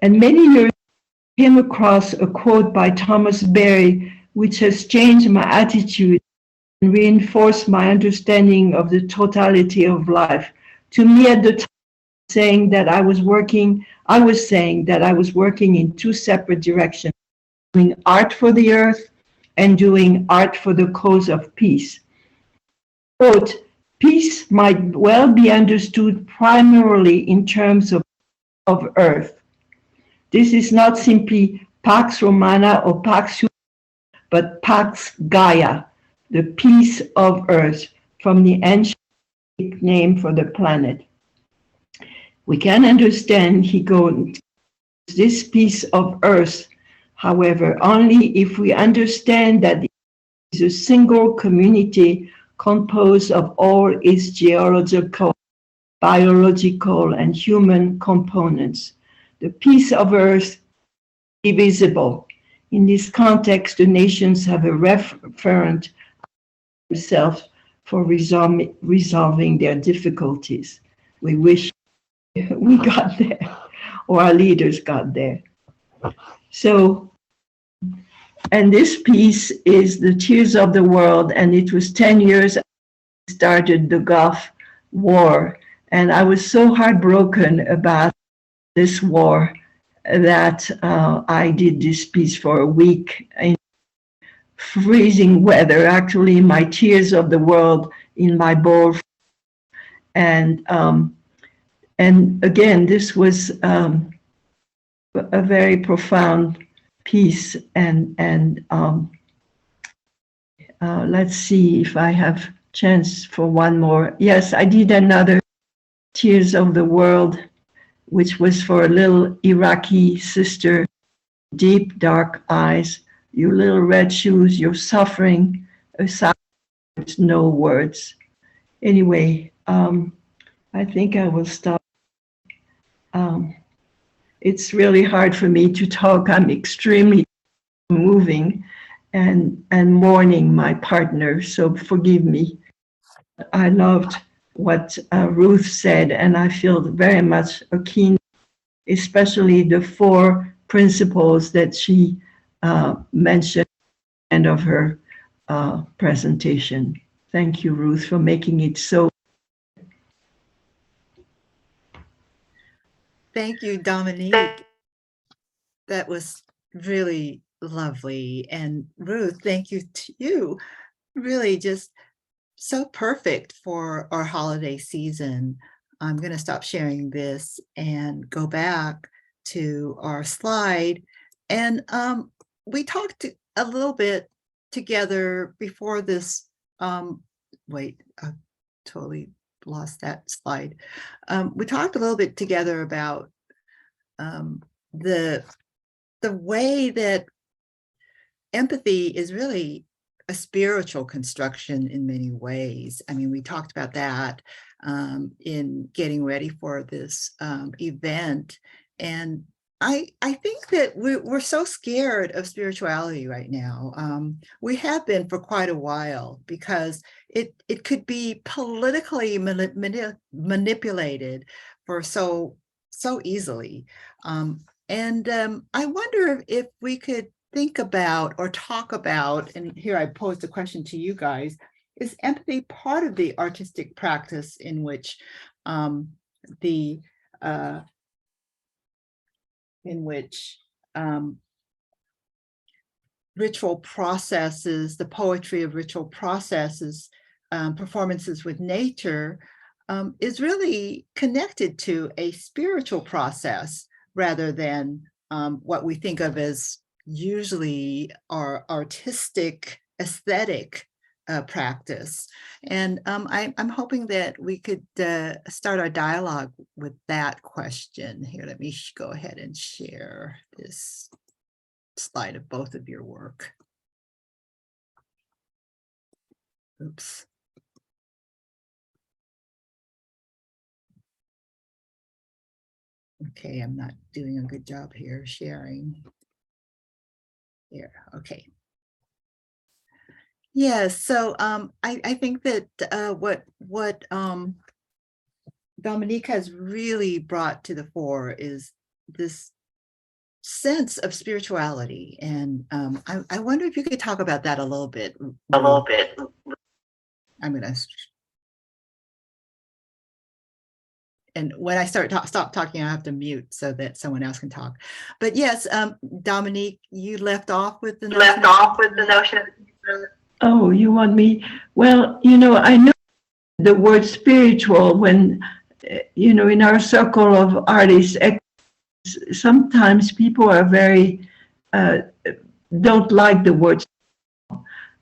Speaker 5: many years I came across a quote by Thomas Berry, which has changed my attitude and reinforced my understanding of the totality of life. To me, at the time, saying that I was saying that I was working in two separate directions, doing art for the earth and doing art for the cause of peace. Quote, peace might well be understood primarily in terms of earth. This is not simply Pax Romana or Pax Humana, but Pax Gaia, the peace of earth, from the ancient name for the planet. We can understand, he goes, this piece of earth, however, only if we understand that it is a single community composed of all its geological, biological, and human components. The piece of earth is divisible. In this context, the nations have a referent themselves for resolving their difficulties. We wish we got there, or our leaders got there. So, and this piece is The Tears of the World, and it was 10 years after we started the Gulf War, and I was so heartbroken about this war that I did this piece for a week in freezing weather, actually my Tears of the World in my bowl. And again, this was a very profound piece. And let's see if I have chance for one more. Yes, I did another Tears of the World, which was for a little Iraqi sister, deep dark eyes, your little red shoes, you're suffering, no words. Anyway, I think I will stop. It's really hard for me to talk. I'm extremely moving and mourning my partner, so forgive me. I loved what Ruth said, and I feel very much keen, especially the 4 principles that she mentioned at the end of her presentation. Thank you, Ruth, for making it so.
Speaker 2: Thank you, Dominique. That was really lovely. And Ruth, thank you to you. Really just so perfect for our holiday season. I'm going to stop sharing this and go back to our slide. And we talked a little bit together before this. Wait, I totally lost that slide. We talked a little bit together about the way that empathy is really a spiritual construction in many ways. I mean, we talked about that in getting ready for this event. And I think that we're so scared of spirituality right now. We have been for quite a while because it could be politically manipulated for so easily. I wonder if we could think about or talk about, and here I pose the question to you guys, is empathy part of the artistic practice in which ritual processes, the poetry of ritual processes, performances with nature is really connected to a spiritual process rather than what we think of as usually our artistic aesthetic practice. And I'm hoping that we could start our dialogue with that question. Here, let me go ahead and share this slide of both of your work. Oops. Okay, I'm not doing a good job here sharing. Here, okay. Yes, so I think that what Dominique has really brought to the fore is this sense of spirituality, and I wonder if you could talk about that a little bit. I'm gonna. And when I stop talking, I have to mute so that someone else can talk. But yes, Dominique, you left off with the notion.
Speaker 5: Oh, you want me? Well, I know the word spiritual when, in our circle of artists, sometimes people are very, don't like the word.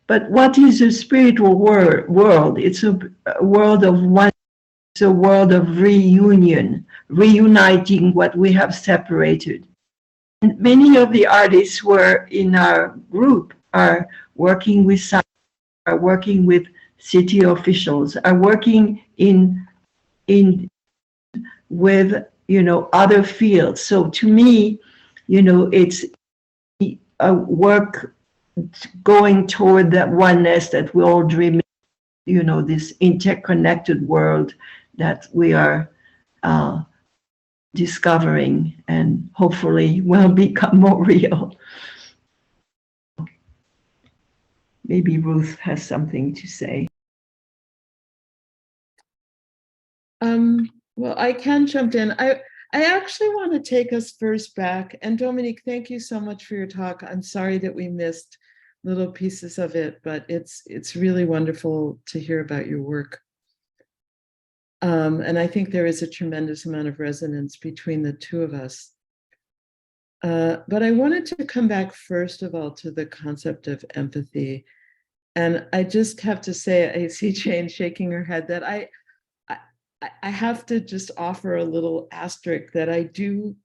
Speaker 5: But what is a spiritual world? It's a world of one. It's a world of reunion, reuniting what we have separated. And many of the artists who are in our group are working with science, are working with city officials, are working in with other fields. So to me, it's a work going toward that oneness that we all dream, this interconnected world that we are discovering and hopefully will become more real. Maybe Ruth has something to say.
Speaker 3: Well, I can jump in. I actually want to take us first back. And Dominique, thank you so much for your talk. I'm sorry that we missed little pieces of it, but it's really wonderful to hear about your work. And I think there is a tremendous amount of resonance between the two of us. But I wanted to come back first of all to the concept of empathy. And I just have to say, I see Jane shaking her head, that I have to just offer a little asterisk that I do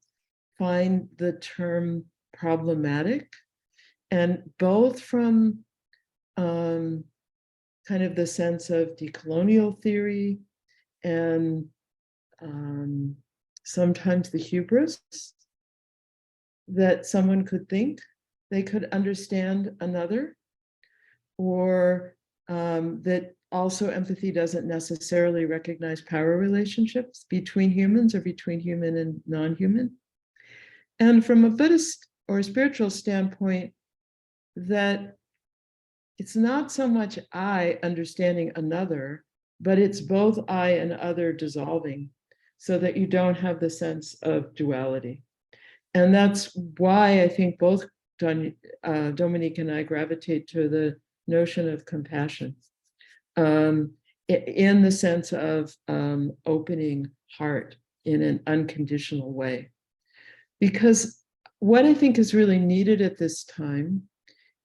Speaker 3: find the term problematic, and both from kind of the sense of decolonial theory and sometimes the hubris that someone could think they could understand another, or that also empathy doesn't necessarily recognize power relationships between humans or between human and non-human. And from a Buddhist or a spiritual standpoint, that it's not so much I understanding another, but it's both I and other dissolving, so that you don't have the sense of duality. And that's why I think both Dominique and I gravitate to the notion of compassion, in the sense of opening heart in an unconditional way. Because what I think is really needed at this time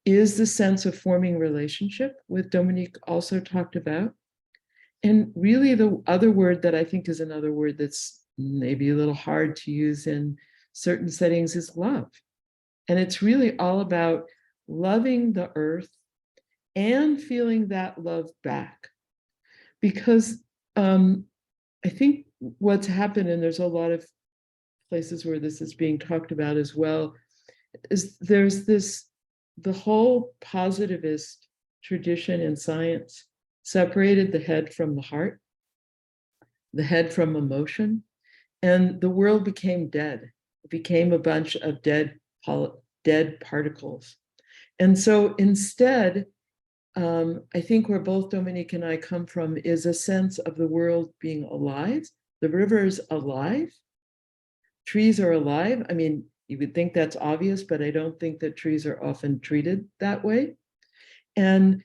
Speaker 3: is the sense of forming relationship, which Dominique also talked about. And really the other word that I think is another word that's maybe a little hard to use in certain settings is love. And it's really all about loving the earth and feeling that love back. Because I think what's happened, and there's a lot of places where this is being talked about as well, is there's the whole positivist tradition in science separated the head from the heart, the head from emotion, and the world became dead. It became a bunch of dead particles. And so instead, I think where both Dominique and I come from is a sense of the world being alive. The river is alive. Trees are alive. I mean, you would think that's obvious, but I don't think that trees are often treated that way. And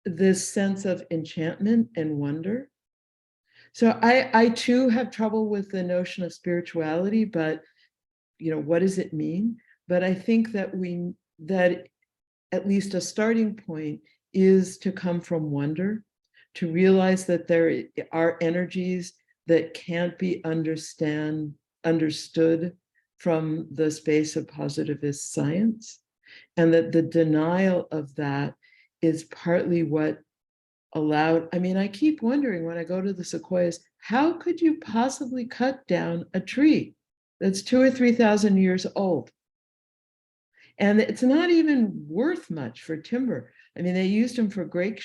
Speaker 3: this sense of enchantment and wonder. So I too have trouble with the notion of spirituality, but what does it mean? But I think that that at least a starting point is to come from wonder, to realize that there are energies that can't be understood from the space of positivist science, and that the denial of that is partly what allowed. I mean, I keep wondering when I go to the sequoias, how could you possibly cut down a tree that's 2,000 or 3,000 years old? And it's not even worth much for timber. I mean, they used them for grape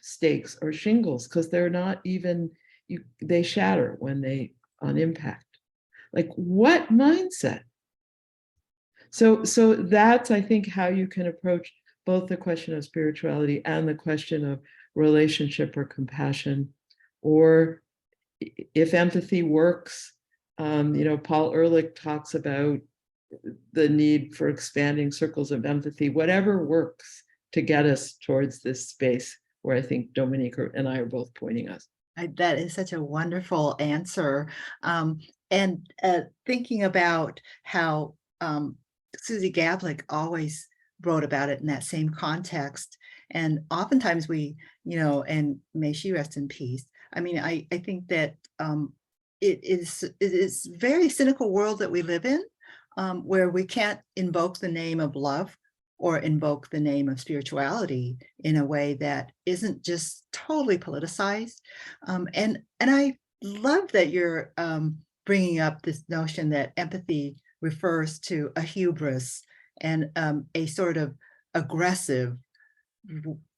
Speaker 3: stakes or shingles because they're not even, they shatter when on impact. Like, what mindset? So that's, I think, how you can approach both the question of spirituality and the question of relationship or compassion, or if empathy works. Paul Ehrlich talks about the need for expanding circles of empathy, whatever works to get us towards this space where I think Dominique and I are both pointing us.
Speaker 2: That is such a wonderful answer. And thinking about how Susie Gablik always wrote about it in that same context. And oftentimes we, and may she rest in peace. I mean, I think that it is very cynical world that we live in, where we can't invoke the name of love or invoke the name of spirituality in a way that isn't just totally politicized. And I love that you're bringing up this notion that empathy refers to a hubris and a sort of aggressive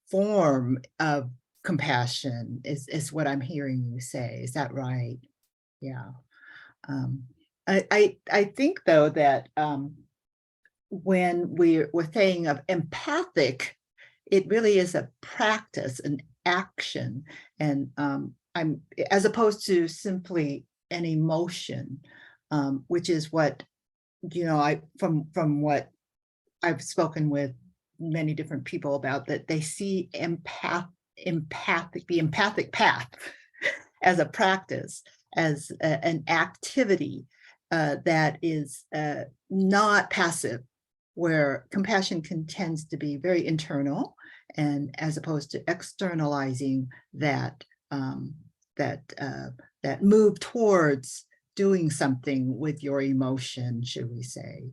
Speaker 2: form of compassion is what I'm hearing you say. Is that right? Yeah. I think though that when we're saying of empathic, it really is a practice, an action, and I'm as opposed to simply an emotion, which is what I from what I've spoken with many different people about, that they see the empathic path as a practice, as an activity that is not passive, where compassion tends to be very internal, and as opposed to externalizing that that move towards doing something with your emotion, should we say.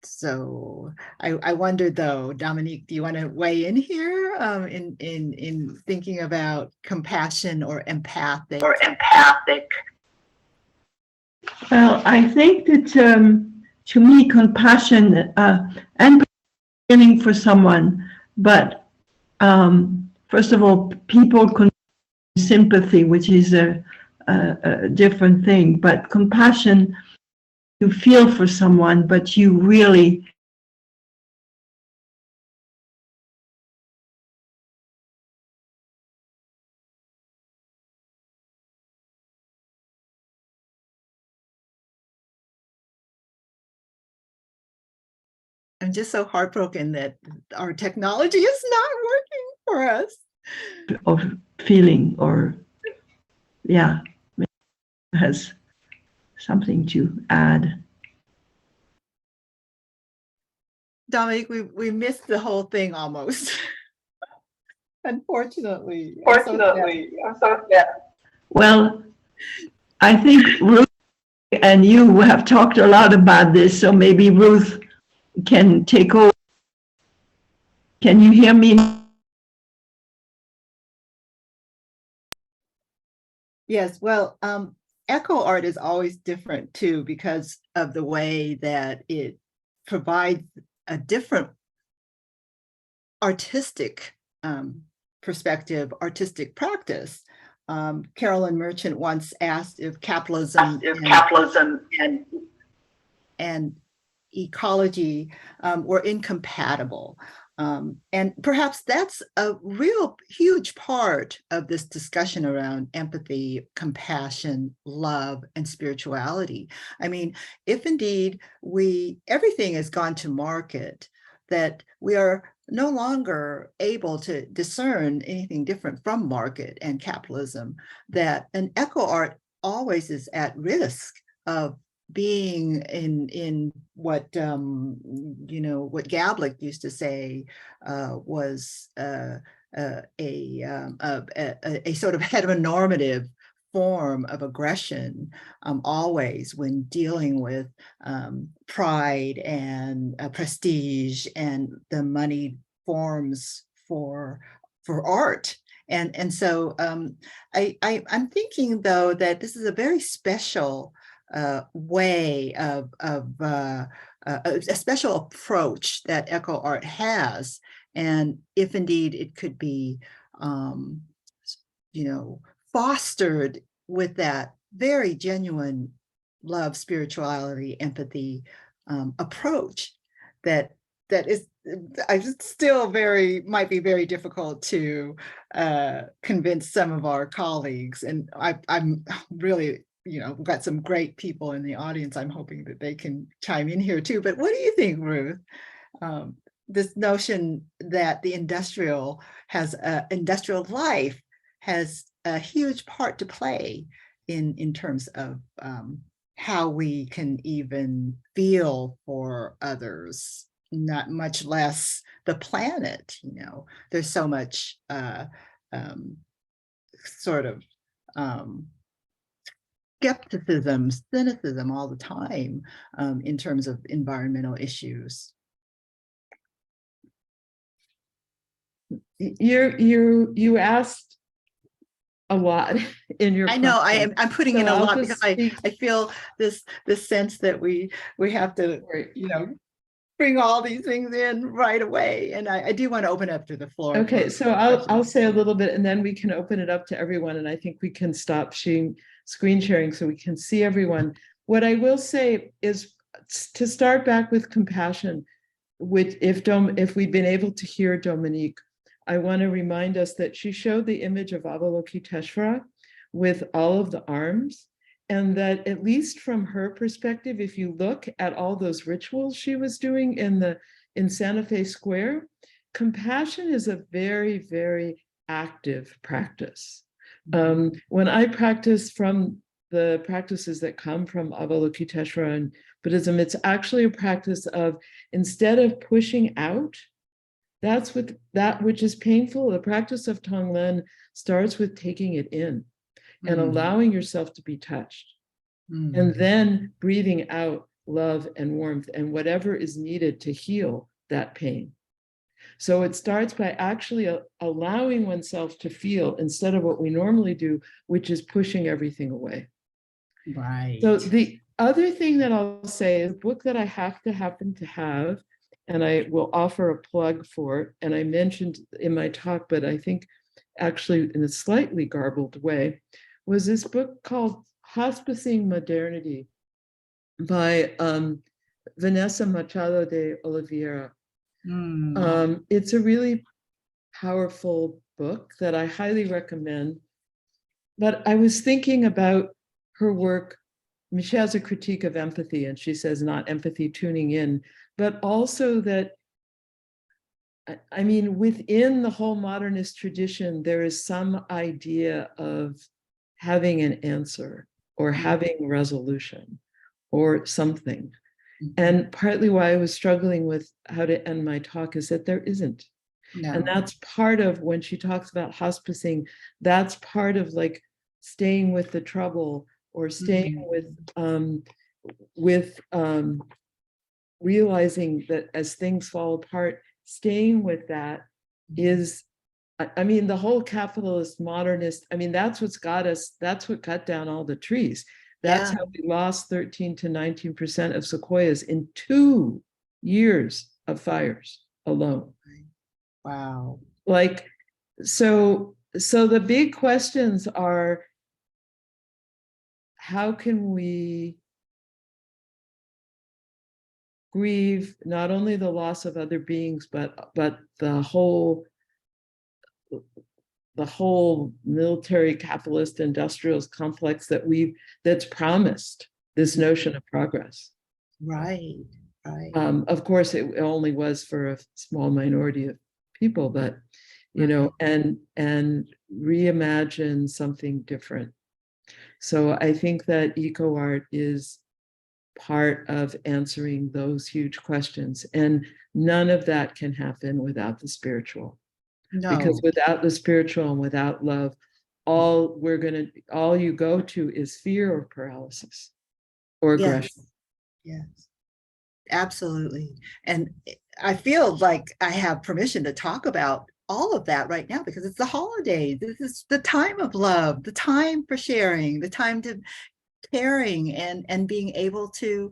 Speaker 2: So I wonder though, Dominique, do you want to weigh in here in thinking about compassion or empathic?
Speaker 5: Well, I think that to me, compassion and feeling for someone, but first of all, people can sympathy, which is a different thing, but compassion, you feel for someone, but you really
Speaker 2: I'm just so heartbroken that our technology is not working for us.
Speaker 5: of feeling, or has something to add.
Speaker 2: Dominique, we missed the whole thing almost. Unfortunately.
Speaker 5: I'm so sad. Well, I think Ruth and you have talked a lot about this, so maybe Ruth can take over. Can you hear me?
Speaker 2: Yes, well, echo art is always different too because of the way that it provides a different artistic perspective, artistic practice. Carolyn Merchant once asked if capitalism and ecology were incompatible. And perhaps that's a real huge part of this discussion around empathy, compassion, love, and spirituality. I mean, if indeed everything has gone to market, that we are no longer able to discern anything different from market and capitalism, that an echo art always is at risk of being in what what Gablick used to say was a sort of heteronormative form of aggression, always when dealing with pride and prestige and the moneyed forms for art. And so I'm thinking, though, that this is a very special way of a special approach that echo art has. And if indeed it could be, fostered with that very genuine love, spirituality, empathy approach, that is, I just still might be very difficult to convince some of our colleagues. And I'm really, we've got some great people in the audience. I'm hoping that they can chime in here too. But what do you think, Ruth? This notion that the industrial life has a huge part to play in terms of how we can even feel for others, not much less the planet. There's so much sort of skepticism, cynicism all the time in terms of environmental issues.
Speaker 3: You asked a lot in your
Speaker 2: I know
Speaker 3: question.
Speaker 2: I'm putting in a lot because I feel this sense that we have to bring all these things in right away, and I do want to open up to the floor.
Speaker 3: Okay, so I'll say a little bit, and then we can open it up to everyone, and I think we can stop screen sharing so we can see everyone. What I will say is to start back with compassion. If we'd been able to hear Dominique, I want to remind us that she showed the image of Avalokiteshvara with all of the arms, and that at least from her perspective, if you look at all those rituals she was doing in Santa Fe Square, compassion is a very, very active practice. When I practice from the practices that come from Avalokiteshvara and Buddhism, it's actually a practice of, instead of pushing out, that's with that which is painful. The practice of Tonglen starts with taking it in and allowing yourself to be touched, and then breathing out love and warmth and whatever is needed to heal that pain. So it starts by actually allowing oneself to feel, instead of what we normally do, which is pushing everything away.
Speaker 2: Right.
Speaker 3: So the other thing that I'll say is a book that I happen to have, and I will offer a plug for, and I mentioned in my talk, but I think actually in a slightly garbled way, was this book called Hospicing Modernity by Vanessa Machado de Oliveira. It's a really powerful book that I highly recommend. But I was thinking about her work. She has a critique of empathy, and she says not empathy tuning in, but also that, I mean, within the whole modernist tradition, there is some idea of having an answer or having resolution or something. And partly why I was struggling with how to end my talk is that there isn't. No. And that's part of, when she talks about hospicing, that's part of like staying with the trouble, or staying with realizing that as things fall apart, staying with that is, I mean, the whole capitalist modernist, I mean, that's what's got us, that's what cut down all the trees. That's
Speaker 2: Yeah.
Speaker 3: how we lost 13 to 19% of sequoias in 2 years of fires alone.
Speaker 2: Wow.
Speaker 3: Like, so the big questions are, how can we grieve not only the loss of other beings, but the whole military capitalist industrial complex that's promised this notion of progress.
Speaker 2: Right. Right.
Speaker 3: Of course, it only was for a small minority of people, but you know, and reimagine something different. So I think that eco art is part of answering those huge questions, and none of that can happen without the spiritual. Because
Speaker 2: No.
Speaker 3: without the spiritual and without love, all you go to is fear or paralysis or aggression.
Speaker 2: Yes. Yes. Absolutely. And I feel like I have permission to talk about all of that right now because it's the holidays. This is the time of love, the time for sharing, the time to caring and being able to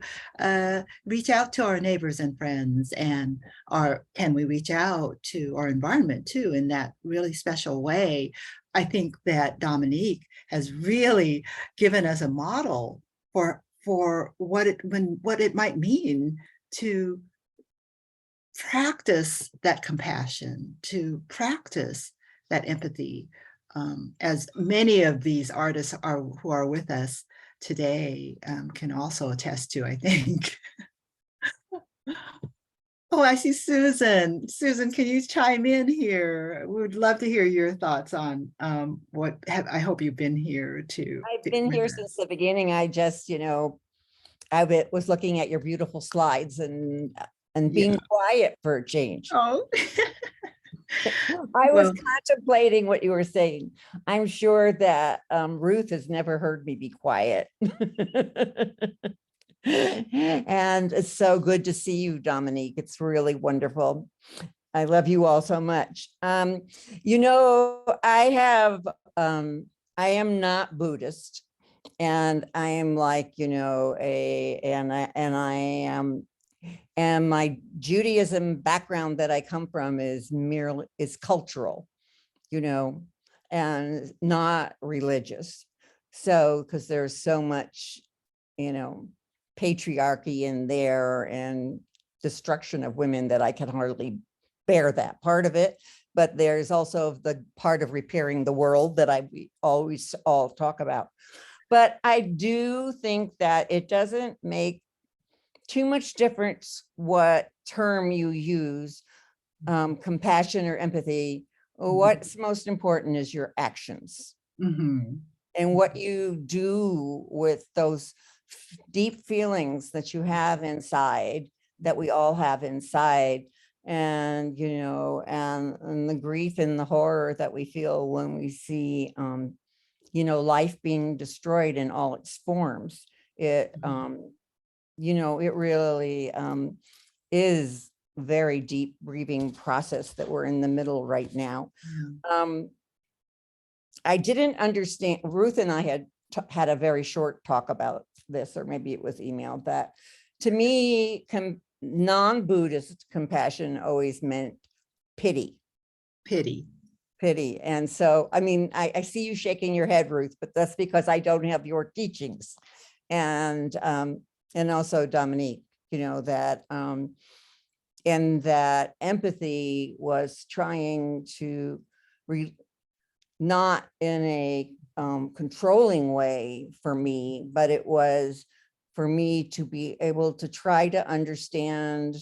Speaker 2: reach out to our neighbors and friends, and can we reach out to our environment too in that really special way. I think that Dominique has really given us a model for what it might mean to practice that compassion, to practice that empathy, as many of these artists who are with us today can also attest to, I think. Oh, I see Susan. Susan, can you chime in here? We would love to hear your thoughts on I hope you've been here too.
Speaker 4: I've been here since the beginning. I just, was looking at your beautiful slides and being quiet for a change.
Speaker 2: Oh.
Speaker 4: I was contemplating what you were saying. I'm sure that Ruth has never heard me be quiet. And it's so good to see you, Dominique. It's really wonderful. I love you all so much. I am not Buddhist, and I am like, and my Judaism background that I come from is cultural, and not religious. So, because there's so much, patriarchy in there and destruction of women that I can hardly bear that part of it. But there's also the part of repairing the world that we always all talk about. But I do think that it doesn't make too much difference what term you use, compassion or empathy. What's most important is your actions. And what you do with those deep feelings that you have inside, that we all have inside, and and the grief and the horror that we feel when we see life being destroyed in all its forms. It it really is a very deep grieving process that we're in the middle right now. I didn't understand, Ruth and I had a very short talk about this, or maybe it was emailed, that to me, non-Buddhist compassion always meant pity. And so, I mean, I see you shaking your head, Ruth, but that's because I don't have your teachings. And also Dominique, that, and that empathy was trying to not in a controlling way for me, but it was for me to be able to try to understand.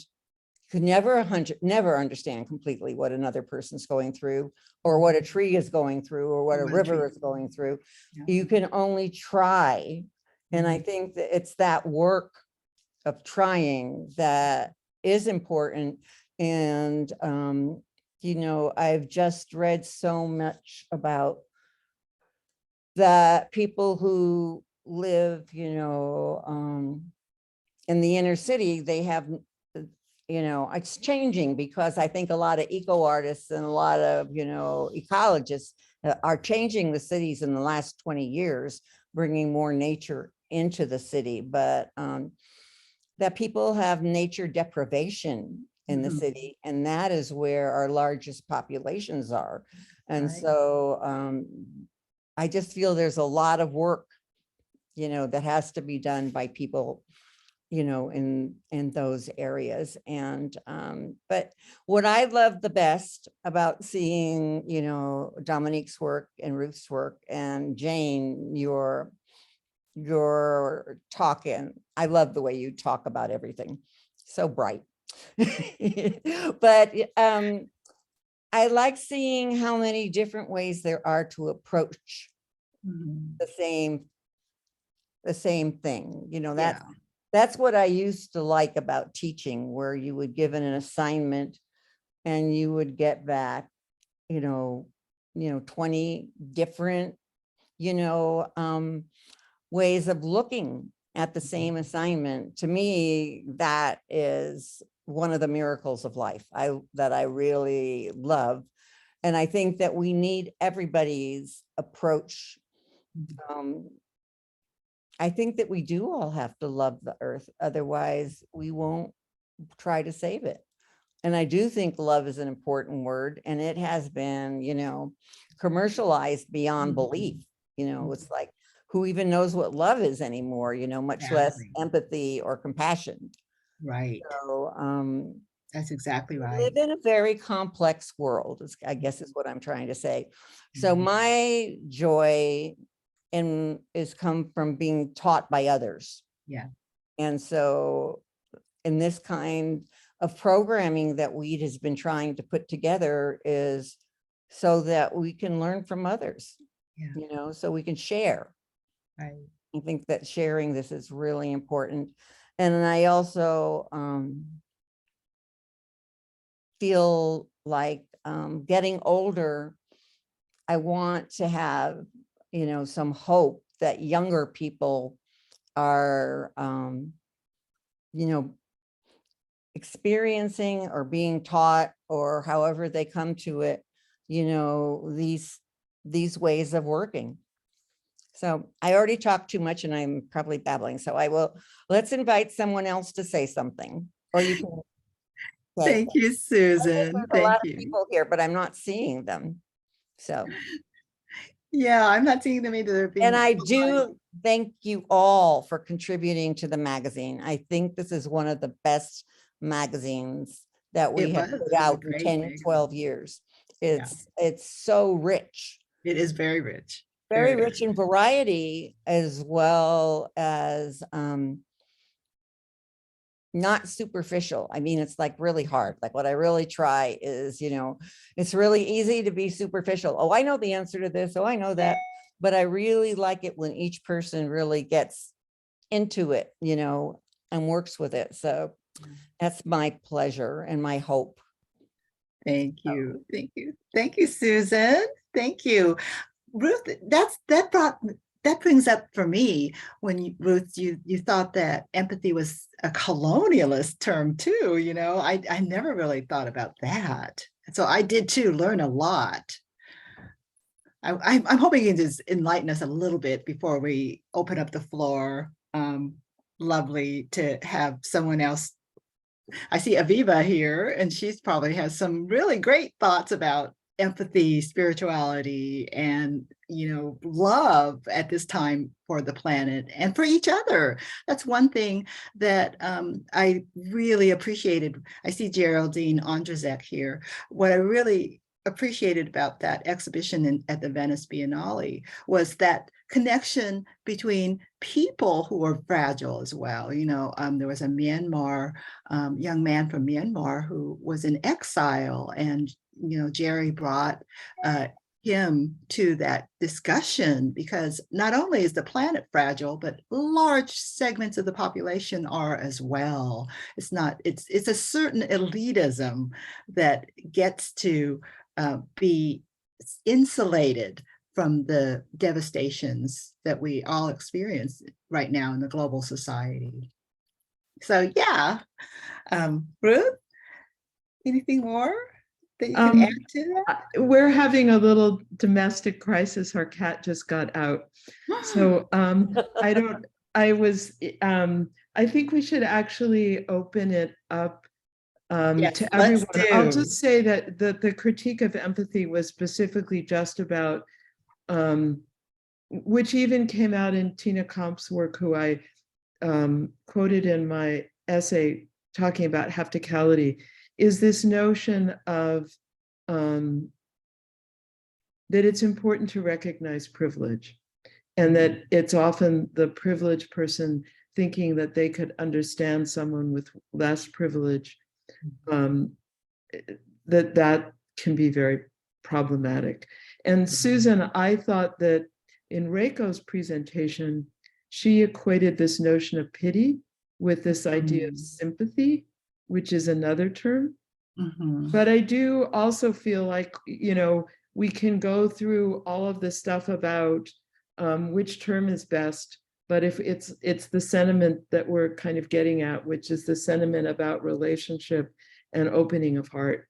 Speaker 4: Could never understand completely what another person's going through, or what a tree is going through, or what a river is going through. You can only try. And I think that it's that work of trying that is important. And I've just read so much about the people who live, in the inner city. They have it's changing because I think a lot of eco artists and a lot of, ecologists are changing the cities in the last 20 years, bringing more nature into the city, but that people have nature deprivation in the
Speaker 2: Mhm.
Speaker 4: city, and that is where our largest populations are. And
Speaker 2: Right.
Speaker 4: so I just feel there's a lot of work, that has to be done by people, in those areas. And but what I love the best about seeing, Dominique's work and Ruth's work and Jane, your talking, I love the way you talk about everything, so bright. But I like seeing how many different ways there are to approach
Speaker 2: Mhm.
Speaker 4: the same thing.
Speaker 2: Yeah.
Speaker 4: That's what I used to like about teaching, where you would give an assignment and you would get back, 20 different, ways of looking at the same assignment. To me, that is one of the miracles of life that I really love. And I think that we need everybody's approach. I think that we do all have to love the earth, otherwise we won't try to save it. And I do think love is an important word, and it has been, commercialized beyond belief. It's like, who even knows what love is anymore, much less
Speaker 2: Exactly.
Speaker 4: empathy or compassion.
Speaker 2: Right.
Speaker 4: So
Speaker 2: That's exactly
Speaker 4: we
Speaker 2: right.
Speaker 4: live in a very complex world, I guess is what I'm trying to say. So
Speaker 2: Mhm.
Speaker 4: my joy is come from being taught by others.
Speaker 2: Yeah.
Speaker 4: And so in this kind of programming that Wead has been trying to put together is so that we can learn from others,
Speaker 2: Yeah.
Speaker 4: so we can share.
Speaker 2: Right.
Speaker 4: I think that sharing this is really important. And I also feel like getting older, I want to have, some hope that younger people are, experiencing or being taught, or however they come to it, these ways of working. So I already talked too much and I'm probably babbling. So let's invite someone else to say something, or you can say.
Speaker 2: Thank you,
Speaker 4: I think
Speaker 2: Susan.
Speaker 4: there's a
Speaker 2: Thank
Speaker 4: lot of
Speaker 2: you.
Speaker 4: people here, but I'm not seeing them. So,
Speaker 2: Yeah, I'm not seeing them either. They're being
Speaker 4: and I do thank you all for contributing to the magazine. I think this is one of the best magazines that we
Speaker 2: It
Speaker 4: have
Speaker 2: was.
Speaker 4: put
Speaker 2: It was a
Speaker 4: out in
Speaker 2: great
Speaker 4: 10,
Speaker 2: magazine.
Speaker 4: 12 years.
Speaker 2: Yeah.
Speaker 4: It's so rich,
Speaker 2: It is very rich.
Speaker 4: very rich in variety, as well as not superficial. I mean, it's like really hard. Like what I really try is, it's really easy to be superficial. Oh, I know the answer to this. Oh, I know that. But I really like it when each person really gets into it, and works with it. So that's my pleasure and my hope.
Speaker 2: Thank you. Thank you. Thank you, Susan. Thank you. Ruth, that brings up for me when Ruth, you thought that empathy was a colonialist term too. I never really thought about that. So I did too, learn a lot. I'm hoping you can just enlighten us a little bit before we open up the floor. Lovely to have someone else. I see Aviva here, and she's probably has some really great thoughts about empathy, spirituality, and love at this time for the planet and for each other. That's one thing that I really appreciated. I see Geraldine Andrzejek here. What I really appreciated about that exhibition at the Venice Biennale was that connection between people who are fragile as well. There was a Myanmar young man from Myanmar who was in exile, and Jerry brought him to that discussion because not only is the planet fragile, but large segments of the population are as well. It's a certain elitism that gets to be insulated from the devastations that we all experience right now in the global society. So yeah, Ruth, anything more that you can
Speaker 3: Um,
Speaker 2: add to
Speaker 3: We're having a little domestic crisis. Our cat just got out.
Speaker 2: that?
Speaker 3: So I don't, I was, I think we should actually open it up
Speaker 2: Yes,
Speaker 3: to
Speaker 2: let's
Speaker 3: everyone. I'll
Speaker 2: do.
Speaker 3: just say that the critique of empathy was specifically just about, which even came out in Tina Komp's work, who I quoted in my essay talking about hapticality, is this notion of that it's important to recognize privilege, and that it's often the privileged person thinking that they could understand someone with less privilege, that can be very problematic. And Susan, I thought that in Reiko's presentation, she equated this notion of pity with this idea of sympathy, which is another term.
Speaker 2: Mhm.
Speaker 3: But I do also feel like, we can go through all of the stuff about which term is best, but if it's the sentiment that we're kind of getting at, which is the sentiment about relationship and opening of heart.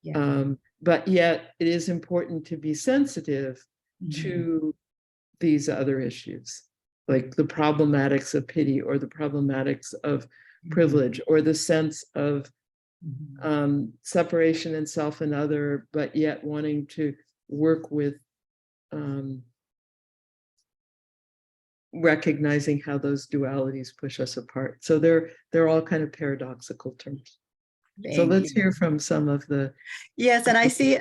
Speaker 2: Yeah.
Speaker 3: But yet it is important to be sensitive
Speaker 2: Mhm.
Speaker 3: to these other issues, like the problematics of pity or the problematics of privilege or the sense of
Speaker 2: Mhm.
Speaker 3: separation and self and other, but yet wanting to work with recognizing how those dualities push us apart. So they're all kind of paradoxical terms. So
Speaker 2: Thank
Speaker 3: let's
Speaker 2: you.
Speaker 3: hear from some of the.
Speaker 2: Yes, and I see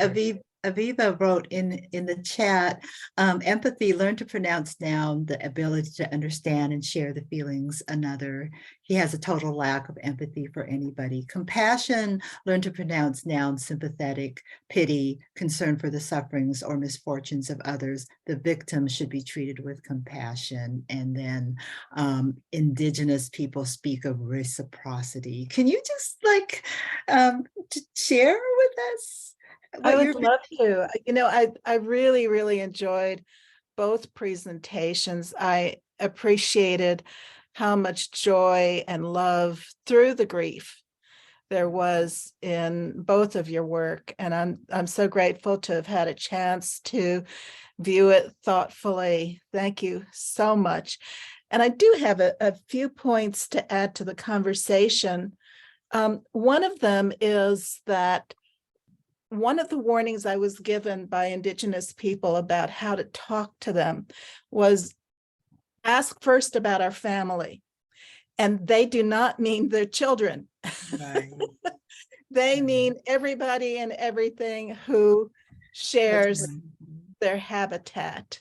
Speaker 2: Aviva wrote in the chat, empathy, learn to pronounce noun, the ability to understand and share the feelings another. He has a total lack of empathy for anybody. Compassion, learn to pronounce noun, sympathetic, pity, concern for the sufferings or misfortunes of others. The victim should be treated with compassion. And then indigenous people speak of reciprocity. Can you just share with us?
Speaker 6: I would love to. I really, really enjoyed both presentations. I appreciated how much joy and love through the grief there was in both of your work. And I'm so grateful to have had a chance to view it thoughtfully. Thank you so much. And I do have a few points to add to the conversation. One of them is that one of the warnings I was given by Indigenous people about how to talk to them was ask first about our family. And they do not mean their children.
Speaker 2: Right.
Speaker 6: They mean everybody and everything who shares their habitat.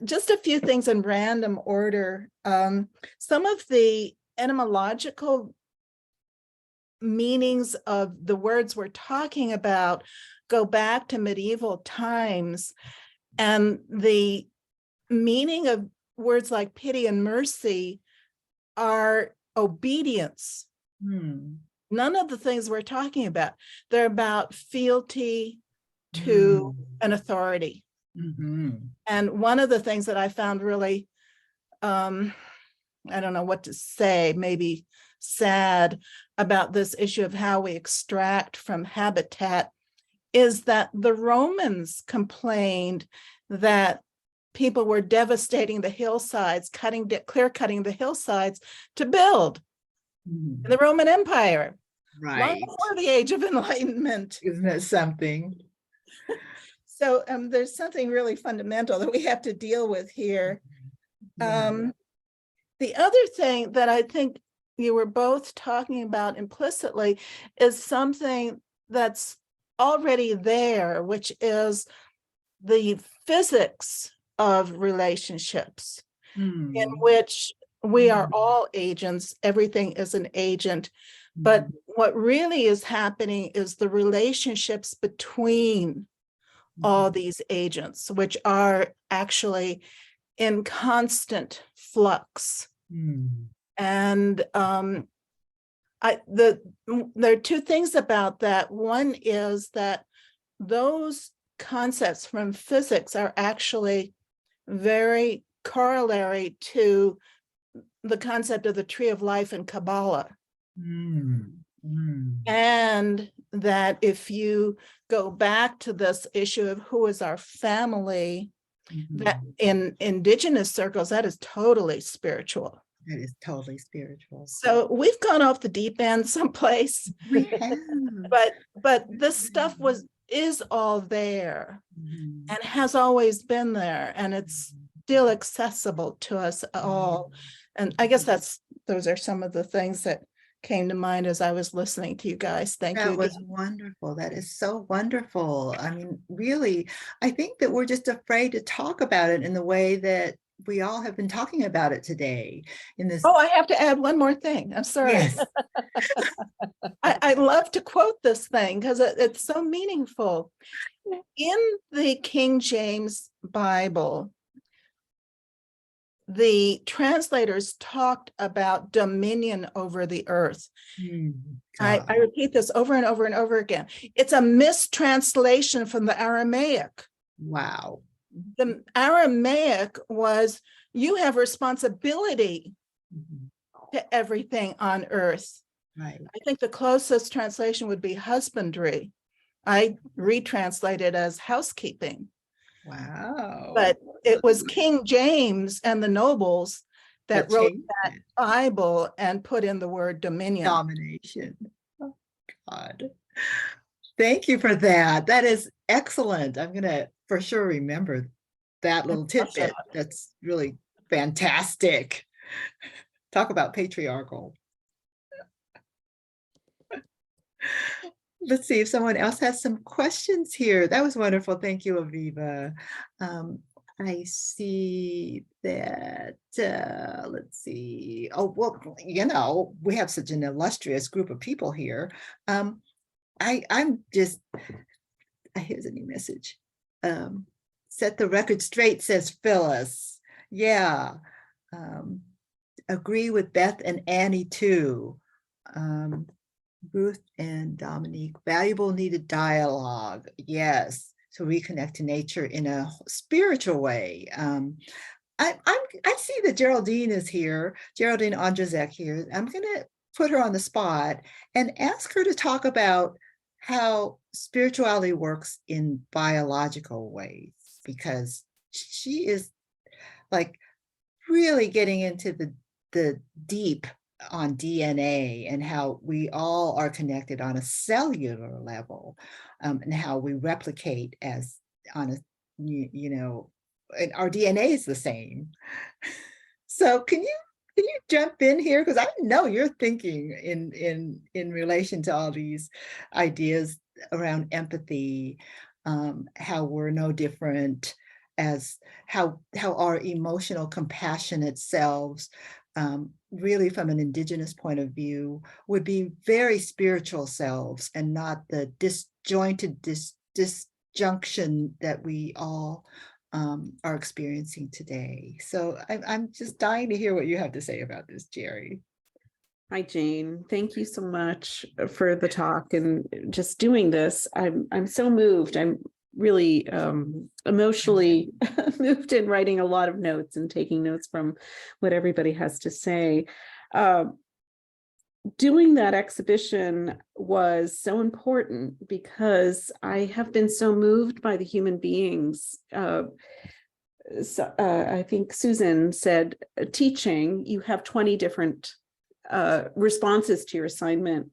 Speaker 6: Just a few things in random order. Some of the etymological meanings of the words we're talking about go back to medieval times, and the meaning of words like pity and mercy are obedience. None of the things we're talking about, they're about fealty to an authority. And one of the things that I found really, I don't know what to say, maybe sad about this issue of how we extract from habitat is that the Romans complained that people were devastating the hillsides, clear cutting the hillsides to build in the Roman Empire, long before the Age of Enlightenment.
Speaker 2: Isn't that something?
Speaker 6: So there's something really fundamental that we have to deal with here. The other thing that I think you were both talking about implicitly is something that's already there, which is the physics of relationships, in which we are all agents. Everything is an agent. But what really is happening is the relationships between all these agents, which are actually in constant flux. And there are two things about that. One is that those concepts from physics are actually very corollary to the concept of the tree of life in Kabbalah.
Speaker 2: Mm, mm,
Speaker 6: And that if you go back to this issue of who is our family, that
Speaker 2: mhm.
Speaker 6: in indigenous circles, that is totally spiritual.
Speaker 2: That is totally spiritual.
Speaker 6: So we've gone off the deep end someplace,
Speaker 2: We have.
Speaker 6: but this stuff is all there
Speaker 2: Mhm.
Speaker 6: and has always been there, and it's still accessible to us all. And I guess those are some of the things that came to mind as I was listening to you guys. Thank you
Speaker 2: That was
Speaker 6: again.
Speaker 2: wonderful. That is so wonderful. I mean, really, I think that we're just afraid to talk about it in the way that we all have been talking about it today in this.
Speaker 6: Oh, I have to add one more thing. I'm sorry.
Speaker 2: Yes.
Speaker 6: I love to quote this thing because it's so meaningful. In the King James Bible, the translators talked about dominion over the earth. I repeat this over and over and over again. It's a mistranslation from the Aramaic.
Speaker 2: Wow.
Speaker 6: The Aramaic was, you have responsibility
Speaker 2: Mhm.
Speaker 6: to everything on earth.
Speaker 2: Right.
Speaker 6: I think the closest translation would be husbandry. I retranslated as housekeeping.
Speaker 2: Wow.
Speaker 6: But it was King James and the nobles that wrote
Speaker 2: changed
Speaker 6: that
Speaker 2: it.
Speaker 6: Bible and put in the word dominion.
Speaker 2: Domination. Oh, God. Thank you for that. That is excellent. I'm going to for sure remember that little tidbit. That's really fantastic. Talk about patriarchal. Let's see if someone else has some questions here. That was wonderful. Thank you, Aviva. I see that, let's see. Oh, well, you know, we have such an illustrious group of people here. I'm just, here's a new message. Set the record straight, says Phyllis. Yeah. Agree with Beth and Annie too. Ruth and Dominique, valuable needed dialogue. Yes. To reconnect to nature in a spiritual way. I see that Geraldine is here, Geraldine Andrzejek here. I'm going to put her on the spot and ask her to talk about how spirituality works in biological ways, because she is like really getting into the deep on DNA and how we all are connected on a cellular level, and how we replicate as on a, you know, and our DNA is the same. So can you jump in here? Because I know you're thinking in relation to all these ideas around empathy, how we're no different, as how our emotional compassionate selves, really from an indigenous point of view, would be very spiritual selves and not the disjointed disjunction that we all are experiencing today. So I'm just dying to hear what you have to say about this, Jerry.
Speaker 7: Hi, Jane. Thank you so much for the talk and just doing this. I'm so moved. I'm really emotionally moved in writing a lot of notes and taking notes from what everybody has to say. Doing that exhibition was so important because I have been so moved by the human beings. I think Susan said, teaching, you have 20 different responses to your assignment.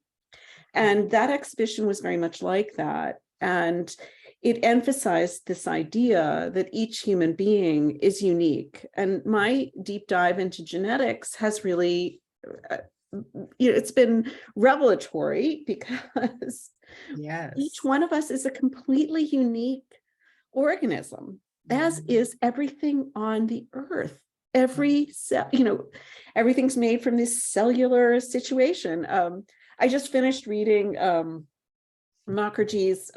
Speaker 7: And that exhibition was very much like that. And it emphasized this idea that each human being is unique. And my deep dive into genetics has really, it's been revelatory because
Speaker 2: Yes.
Speaker 7: each one of us is a completely unique organism, as is everything on the earth. Every cell, everything's made from this cellular situation. I just finished reading Mukherjee's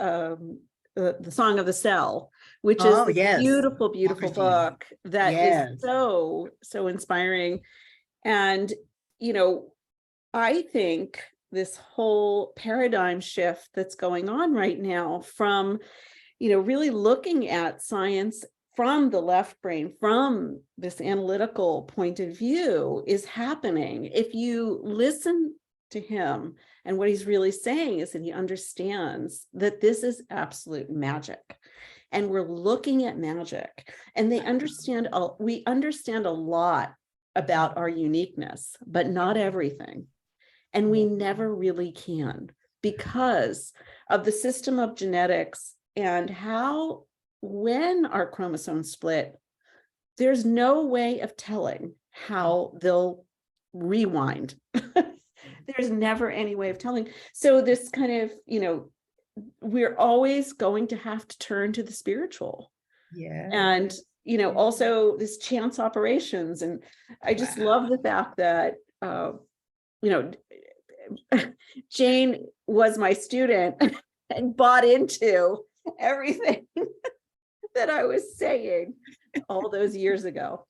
Speaker 7: The Song of the Cell, which is a beautiful, beautiful book that is so inspiring. And, I think this whole paradigm shift that's going on right now from, really looking at science from the left brain, from this analytical point of view, is happening. If you listen to him, and what he's really saying is that he understands that this is absolute magic. And we're looking at magic, and we understand a lot about our uniqueness, but not everything. And we never really can, because of the system of genetics and how, when our chromosomes split, there's no way of telling how they'll rewind. There's never any way of telling. So this kind of, we're always going to have to turn to the spiritual.
Speaker 2: Yeah.
Speaker 7: And, also this chance operations. And I just love the fact that, Jane was my student and bought into everything that I was saying all those years ago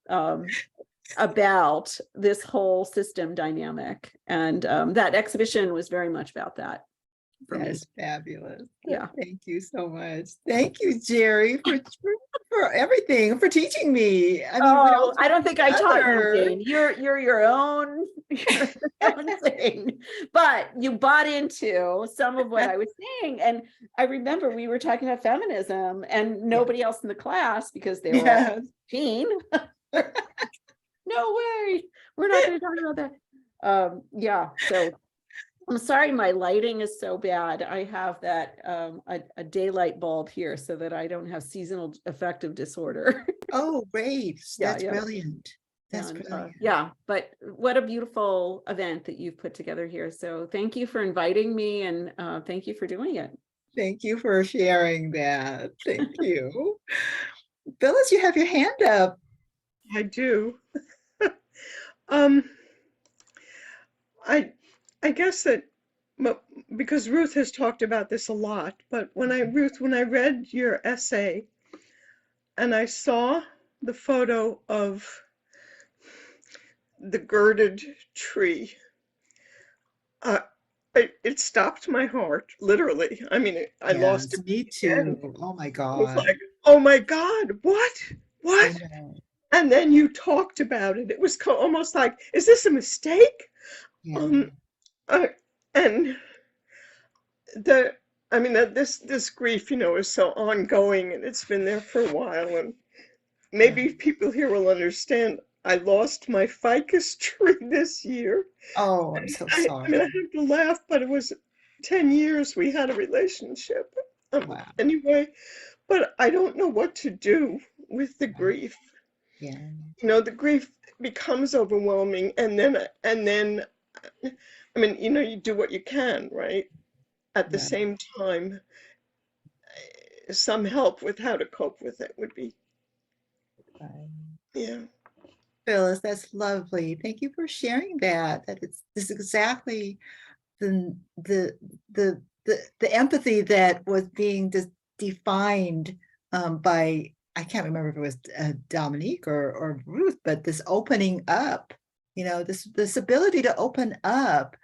Speaker 7: about this whole system dynamic. And that exhibition was very much about that.
Speaker 2: That's fabulous.
Speaker 7: Yeah.
Speaker 2: Thank you so much. Thank you, Jerry, for everything, for teaching me. I mean, we all
Speaker 7: I don't think I taught you,
Speaker 2: together.
Speaker 7: Jane. You're your own thing, but you bought into some of what I was saying. And I remember we were talking about feminism, and nobody else in the class, because they were all teen. No way, we're not going to talk about that. Yeah, so I'm sorry, my lighting is so bad. I have that a daylight bulb here so that I don't have seasonal affective disorder.
Speaker 2: Oh, great. That's
Speaker 7: Yeah.
Speaker 2: brilliant. That's
Speaker 7: And,
Speaker 2: brilliant.
Speaker 7: yeah, but what a beautiful event that you've put together here. So thank you for inviting me, and thank you for doing it.
Speaker 2: Thank you for sharing that. Thank you. Phyllis, you have your hand up.
Speaker 5: I do. I guess that, because Ruth has talked about this a lot, but when I read your essay and I saw the photo of the girded tree, it stopped my heart, literally. I mean, I lost it.
Speaker 2: Me too. Oh my
Speaker 5: It was
Speaker 2: God.
Speaker 5: like, oh my God, what?
Speaker 2: I know.
Speaker 5: And then you talked about it. It was almost like, is this a mistake?
Speaker 2: Yeah.
Speaker 5: And this grief, is so ongoing, and it's been there for a while. And maybe people here will understand. I lost my ficus tree this year.
Speaker 2: Oh, I'm so
Speaker 5: I
Speaker 2: sorry.
Speaker 5: have to laugh, but it was 10 years we had a relationship.
Speaker 2: Wow.
Speaker 5: Anyway, but I don't know what to do with the grief.
Speaker 2: Yeah.
Speaker 5: The grief becomes overwhelming, and then you do what you can, right? At the
Speaker 2: Right.
Speaker 5: same time, some help with how to cope with it would be, yeah.
Speaker 2: Phyllis, that's lovely. Thank you for sharing that. This is exactly the empathy that was being defined by, I can't remember if it was Dominique or Ruth, but this opening up, this ability to open up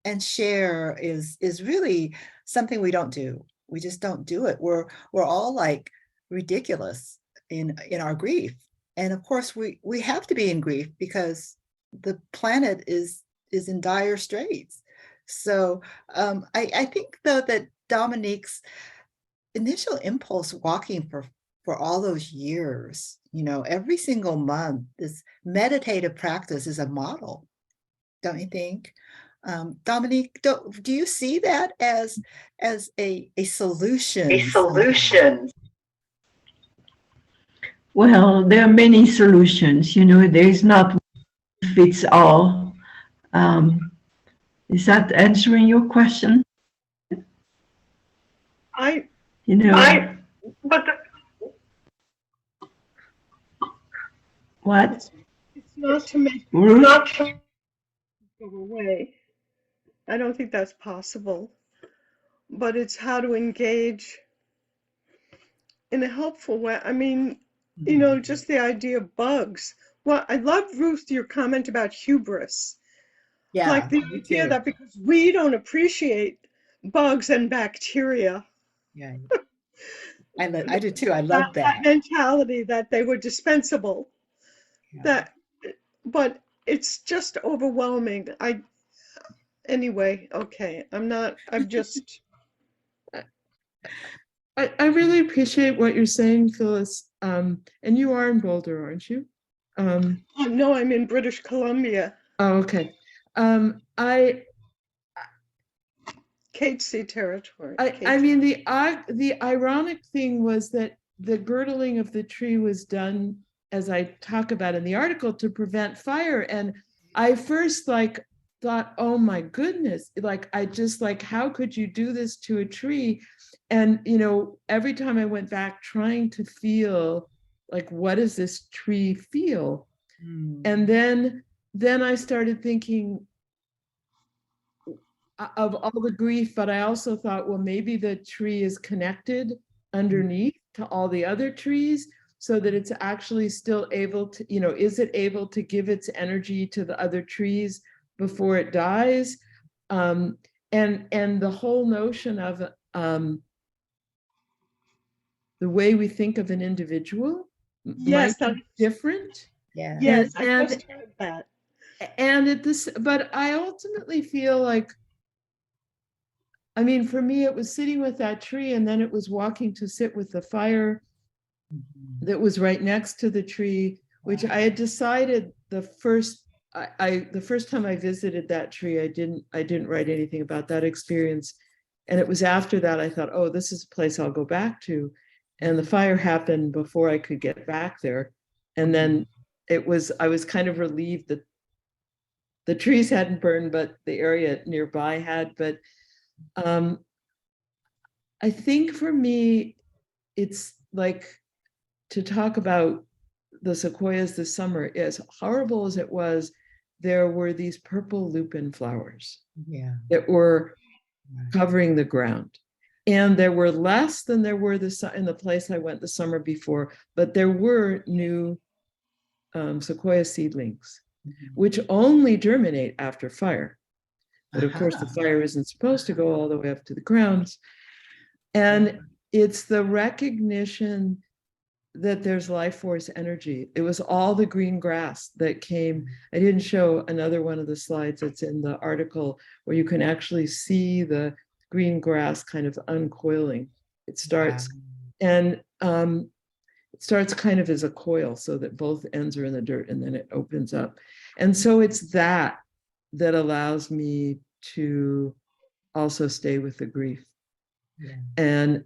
Speaker 2: and share is really something we don't do. We just don't do it. We're all like ridiculous in our grief. And of course we have to be in grief because the planet is in dire straits. So I think though that Dominique's initial impulse walking for all those years, every single month, this meditative practice is a model, don't you think? Dominique, do you see that as a solution?
Speaker 5: A solution. Well, there are many solutions. There is not one fits all. Is that answering your question? What? It's not to make it go away. I don't think that's possible. But it's how to engage in a helpful way. I mean, just the idea of bugs. Well, I love, Ruth, your comment about hubris.
Speaker 2: Yeah,
Speaker 5: like the idea that because we don't appreciate bugs and bacteria,
Speaker 2: yeah, I do too. I love
Speaker 8: that
Speaker 2: that.
Speaker 8: mentality that they were dispensable.
Speaker 2: Yeah.
Speaker 8: That, but it's just overwhelming. Anyway, okay, I'm just,
Speaker 3: I really appreciate what you're saying, Phyllis. And you are in Boulder, aren't you?
Speaker 8: no, I'm in British Columbia,
Speaker 3: Oh, okay.
Speaker 8: Kate C territory.
Speaker 3: I mean, the ironic thing was that the girdling of the tree was done, as I talk about in the article, to prevent fire. And I first thought, oh my goodness, I just how could you do this to a tree? And, every time I went back trying to feel what does this tree feel? And then I started thinking of all the grief, but I also thought, well, maybe the tree is connected underneath to all the other trees so that it's actually still able to, is it able to give its energy to the other trees before it dies? And the whole notion of the way we think of an individual
Speaker 8: Yes,
Speaker 3: might be different.
Speaker 2: Yeah.
Speaker 8: yes, I
Speaker 3: And-
Speaker 8: just heard that.
Speaker 3: But I ultimately feel for me, it was sitting with that tree, and then it was walking to sit with the fire that was right next to the tree, which I had decided the first time I visited that tree, I didn't write anything about that experience. And it was after that I thought, oh, this is a place I'll go back to. And the fire happened before I could get back there. And then I was kind of relieved that the trees hadn't burned, but the area nearby had. But I think for me, it's to talk about the sequoias this summer, as horrible as it was, there were these purple lupin flowers that were covering the ground. And there were less than there were in the place I went the summer before, but there were new sequoia seedlings, which only germinate after fire. But of course, the fire isn't supposed to go all the way up to the grounds. And it's the recognition that there's life force energy. It was all the green grass that came. I didn't show another one of the slides that's in the article where you can actually see the green grass kind of uncoiling. It starts and it starts kind of as a coil so that both ends are in the dirt and then it opens up. And so it's that allows me to also stay with the grief. And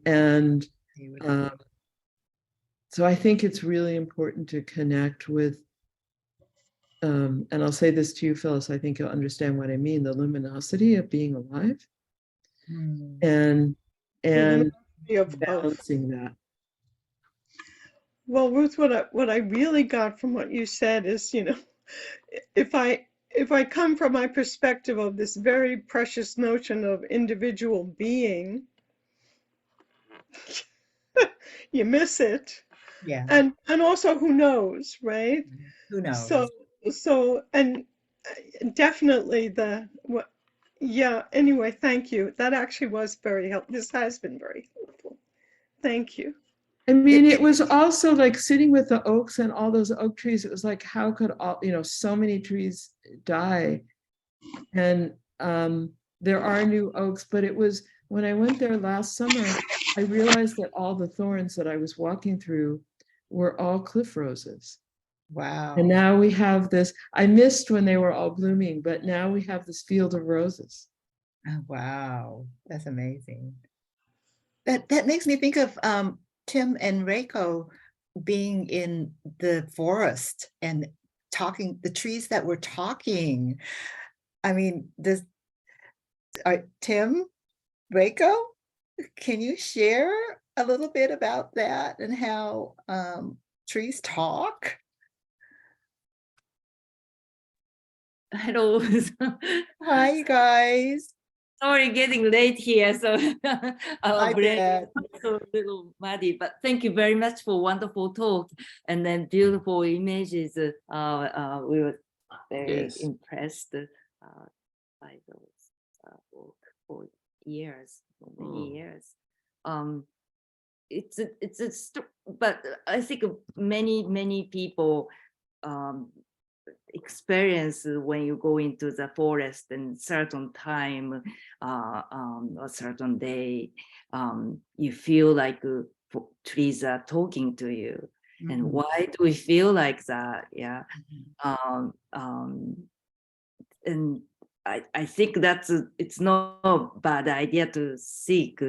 Speaker 3: so I think it's really important to connect with, and I'll say this to you, Phyllis, I think you'll understand what I mean, the luminosity of being alive and balancing that.
Speaker 8: Well, Ruth, what I really got from what you said is, if I come from my perspective of this very precious notion of individual being, you miss it.
Speaker 2: Yeah.
Speaker 8: And also who knows, right?
Speaker 2: Who knows?
Speaker 8: So and definitely anyway, thank you. That actually was very helpful. This has been very helpful. Thank you.
Speaker 3: I mean, it was also sitting with the oaks and all those oak trees. It was how could so many trees die? And there are new oaks, but it was when I went there last summer, I realized that all the thorns that I was walking through were all cliff roses.
Speaker 2: Wow.
Speaker 3: And now we have this, I missed when they were all blooming, but now we have this field of roses.
Speaker 2: Oh, wow. That's amazing. That makes me think of Tim and Reiko being in the forest and talking, the trees that were talking. I mean, Tim, Reiko, can you share a little bit about that and how trees talk?
Speaker 9: Hello.
Speaker 2: Hi, you guys.
Speaker 9: Sorry, getting late here, so our
Speaker 2: I
Speaker 9: brain
Speaker 2: bet.
Speaker 9: is a little muddy. But thank you very much for wonderful talk and then beautiful images. We were very impressed by those work for years, for many years. but I think many people experience when you go into the forest and certain time, a certain day, you feel like trees are talking to you. And
Speaker 2: Mhm.
Speaker 9: why do we feel like that? Yeah. And I think that's it's not a bad idea to seek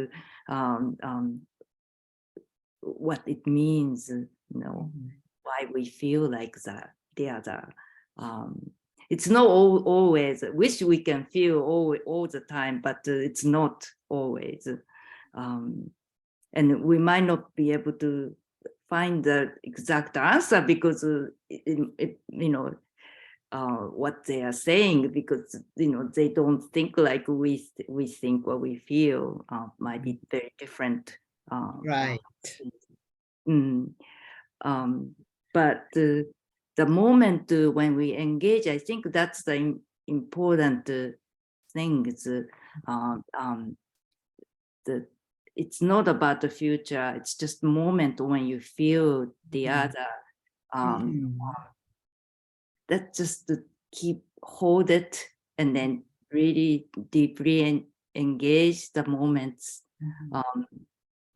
Speaker 9: what it means, why we feel like that. The other, it's not always. Wish we can feel all the time, but it's not always. And we might not be able to find the exact answer because what they are saying, because they don't think like we think. What we feel might be very different.
Speaker 2: Right.
Speaker 9: But the moment when we engage, I think that's the important thing. It's not about the future. It's just moment when you feel the other. That just to hold it and then really deeply engage the moments,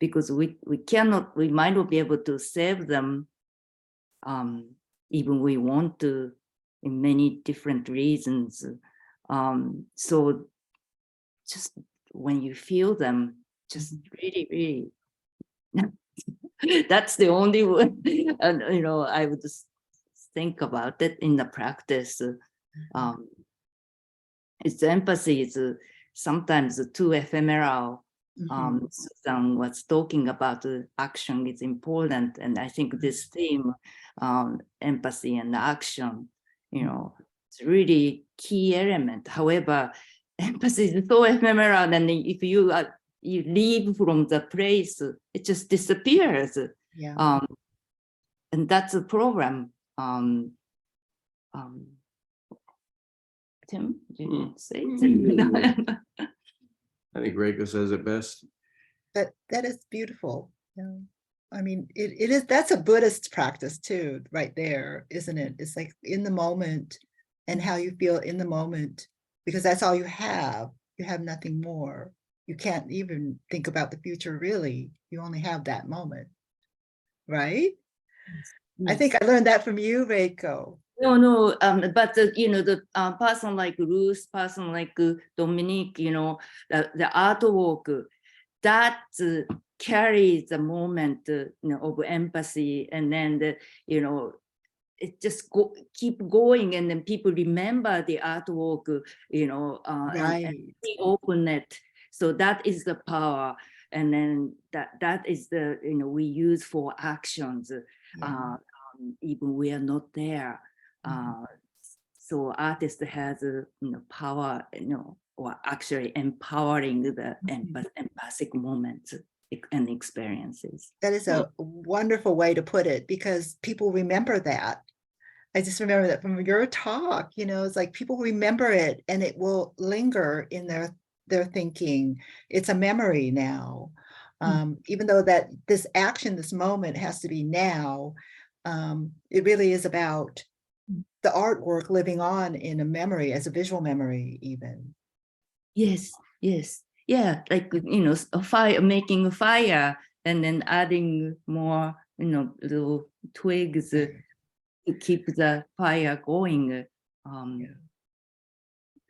Speaker 9: because we might not be able to save them, even we want to, in many different reasons. So just when you feel them, just really that's the only one. And I would just think about it in the practice. It's empathy is sometimes too ephemeral. Susan was talking about action is important, and I think this theme, empathy and action, it's really key element. However, empathy is so ephemeral, and if you leave from the place, it just disappears.
Speaker 2: Yeah.
Speaker 9: And that's a problem. Tim, did you say it?
Speaker 10: I think Reiko says it best.
Speaker 2: That is beautiful. Yeah. I mean, it is, that's a Buddhist practice too, right there, isn't it? It's like in the moment and how you feel in the moment, because that's all you have. You have nothing more. You can't even think about the future, really. You only have that moment, right? I think I learned that from you, Reiko.
Speaker 9: No, but the person like Ruth, person like Dominique, the artwork that carries the moment of empathy, and then it just keep going, and then people remember the artwork, and open it. So that is the power, and then that is the we use for actions, even we are not there. So artist has power, or actually empowering the empathic moments and experiences.
Speaker 2: That is a wonderful way to put it, because people remember that. I just remember that from your talk, it's like people remember it and it will linger in their thinking. It's a memory now. Even though that this action, this moment has to be now, it really is about the artwork living on in a memory, as a visual memory even.
Speaker 9: Yes. Yeah, like, a fire, making a fire and then adding more, little twigs to keep the fire going.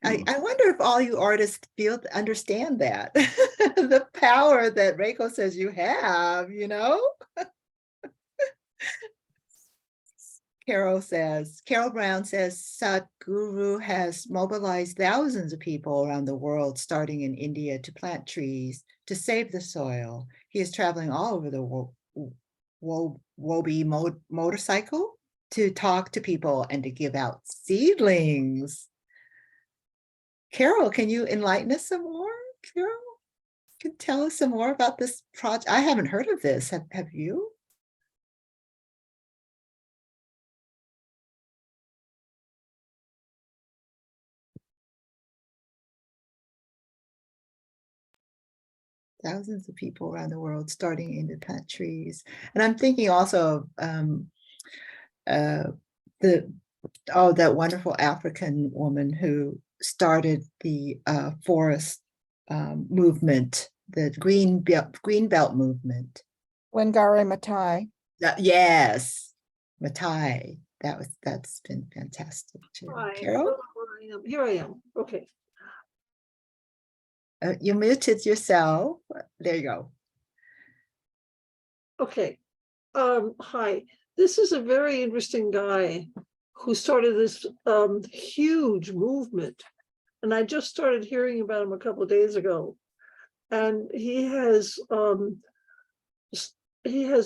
Speaker 2: I wonder if all you artists understand that, the power that Reiko says you have, Carol Brown says, Sadhguru has mobilized thousands of people around the world, starting in India, to plant trees, to save the soil. He is traveling all over the Wobi motorcycle to talk to people and to give out seedlings. Carol, can you enlighten us some more? Carol, can you tell us some more about this project? I haven't heard of this. Have you? thousands of people around the world starting independent trees. And I'm thinking also of that wonderful African woman who started the forest movement, the green belt movement.
Speaker 11: Wangari Maathai.
Speaker 2: Yes, Matai. That's been fantastic too.
Speaker 12: Hi,
Speaker 2: Carol,
Speaker 12: here I am. Okay.
Speaker 2: you muted yourself. There you go.
Speaker 12: Okay. Hi. This is a very interesting guy who started this huge movement. And I just started hearing about him a couple of days ago. And he has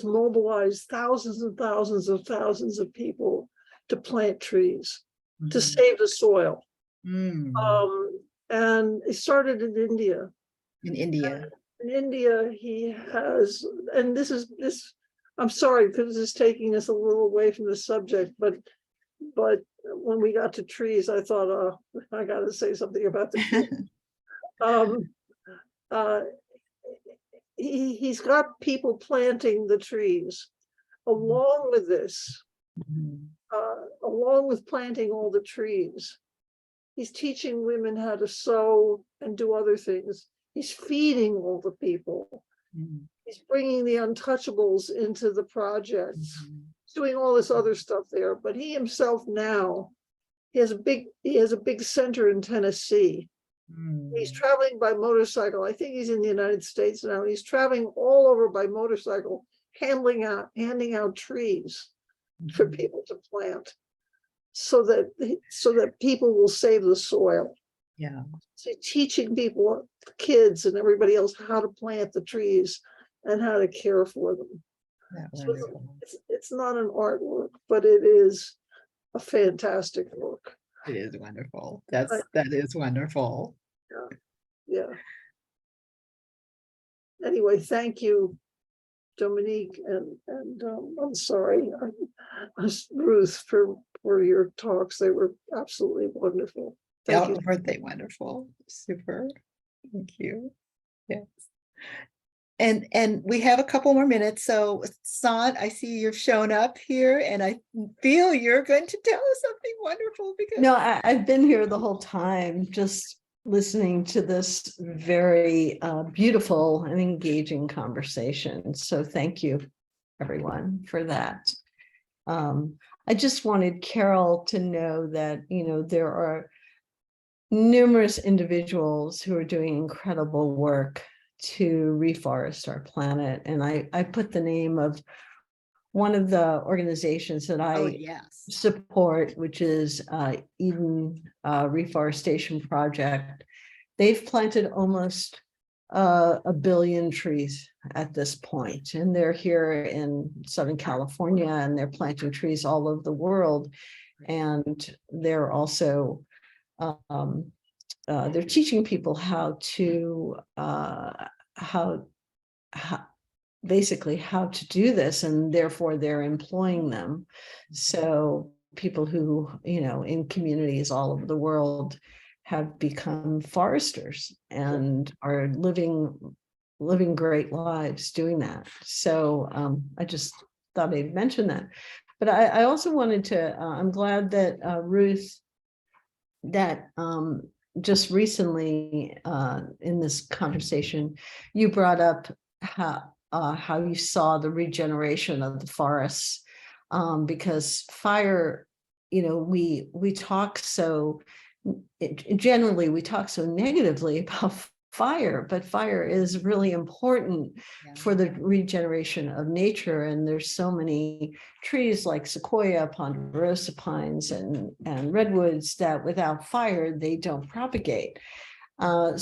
Speaker 12: mobilized thousands and thousands of people to plant trees, to save the soil. And he started in India.
Speaker 2: In India.
Speaker 12: In India, he has, and this, I'm sorry, because this is taking us a little away from the subject, but when we got to trees, I thought, oh, I got to say something about the trees. He's got people planting the trees. Along with this, along with planting all the trees, he's teaching women how to sew and do other things. He's feeding all the people. He's bringing the untouchables into the projects. He's doing all this other stuff there. But he himself now, he has a big center in Tennessee. He's traveling by motorcycle. I think he's in the United States now. He's traveling all over by motorcycle, handing out trees for people to plant, so that people will save the soil.
Speaker 2: Yeah.
Speaker 12: So teaching people, kids and everybody else, how to plant the trees and how to care for them. So it's not an artwork, but it is a fantastic work.
Speaker 2: It is wonderful. That is wonderful.
Speaker 12: Yeah. Anyway, thank you, Dominique, and I'm sorry, Ruth, for your talks. They were absolutely wonderful. Thank you.
Speaker 2: Weren't they wonderful? Super. Thank you. Yes. And we have a couple more minutes. So Sant, I see you've shown up here and I feel you're going to tell us something wonderful because
Speaker 11: No, I've been here the whole time, just listening to this very beautiful and engaging conversation. So thank you, everyone, for that. I just wanted Carol to know that, there are numerous individuals who are doing incredible work to reforest our planet. And I put the name of one of the organizations that I support, which is Eden Reforestation Project. They've planted almost 1 billion trees at this point, and they're here in Southern California, and they're planting trees all over the world. And they're also they're teaching people how to basically how to do this, and therefore they're employing them. So people who, in communities all over the world have become foresters and are living great lives doing that. So I just thought I'd mention that. But I also wanted to, I'm glad that Ruth, that just recently in this conversation, you brought up how you saw the regeneration of the forests, because fire, we talk so, generally we talk so negatively about fire, but fire is really important for the regeneration of nature. And there's so many trees like sequoia, ponderosa pines, and redwoods that without fire, they don't propagate. And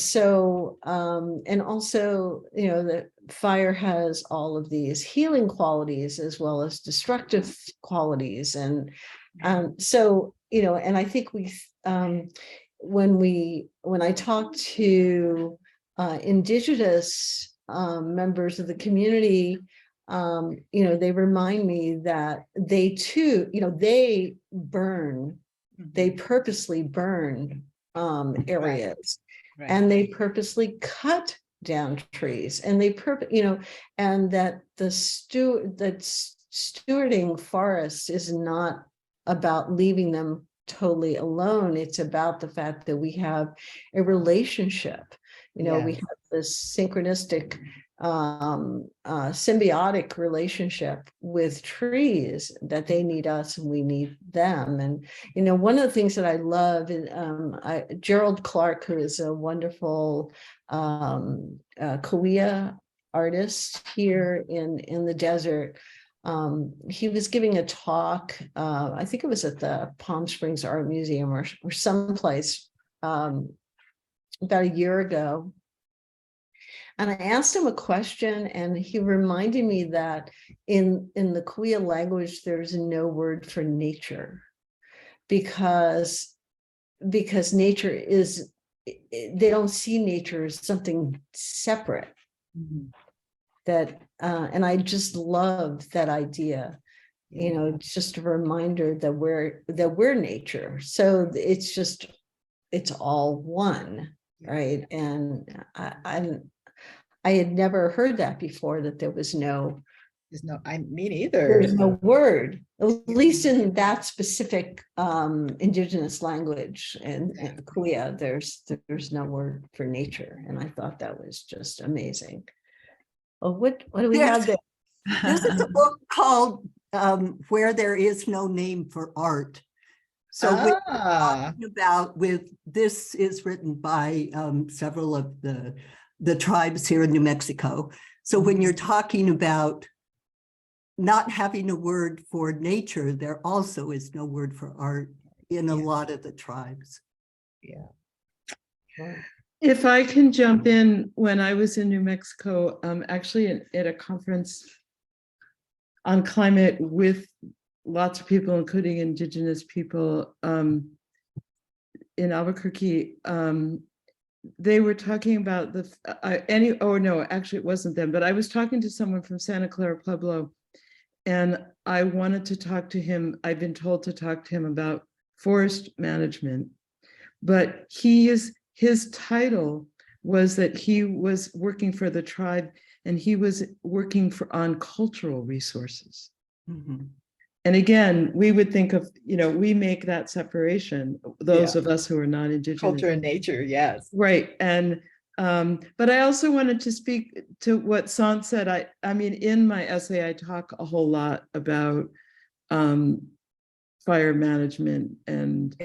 Speaker 11: also, that fire has all of these healing qualities as well as destructive qualities. And so, and I think when I talk to Indigenous members of the community, they remind me that they too, they purposely burn areas. Right. And they purposely cut down trees, and they and that stewarding forests is not about leaving them totally alone. It's about the fact that we have a relationship. We have this synchronistic symbiotic relationship with trees, that they need us and we need them. And one of the things that I love is Gerald Clark, who is a wonderful Kauai artist here in the desert. He was giving a talk, I think it was at the Palm Springs Art Museum or someplace about a year ago. And I asked him a question, and he reminded me that in the Kauai language, there's no word for nature, because nature is, they don't see nature as something separate. That and I just love that idea. It's just a reminder that we're nature. So it's all one, right? And I had never heard that before, that there was no,
Speaker 2: me neither.
Speaker 11: there's no word, at least in that specific indigenous language. And in Kauai, there's no word for nature. And I thought that was just amazing. Oh, what do we have there?
Speaker 13: This is a book called Where There Is No Name for Art. So what we're talking about this is written by several of the tribes here in New Mexico. So when you're talking about not having a word for nature, there also is no word for art in a lot of the tribes.
Speaker 3: If I can jump in, when I was in New Mexico, actually at a conference on climate with lots of people, including indigenous people, in Albuquerque, they were talking about actually it wasn't them, but I was talking to someone from Santa Clara Pueblo, and I wanted to talk to him. I've been told to talk to him about forest management, but his title was that he was working for the tribe, and he was working on cultural resources. And again, we would think of, we make that separation, those of us who are not indigenous.
Speaker 2: Culture and nature, yes.
Speaker 3: Right. And but I also wanted to speak to what Sant said. I mean, in my essay, I talk a whole lot about fire management, and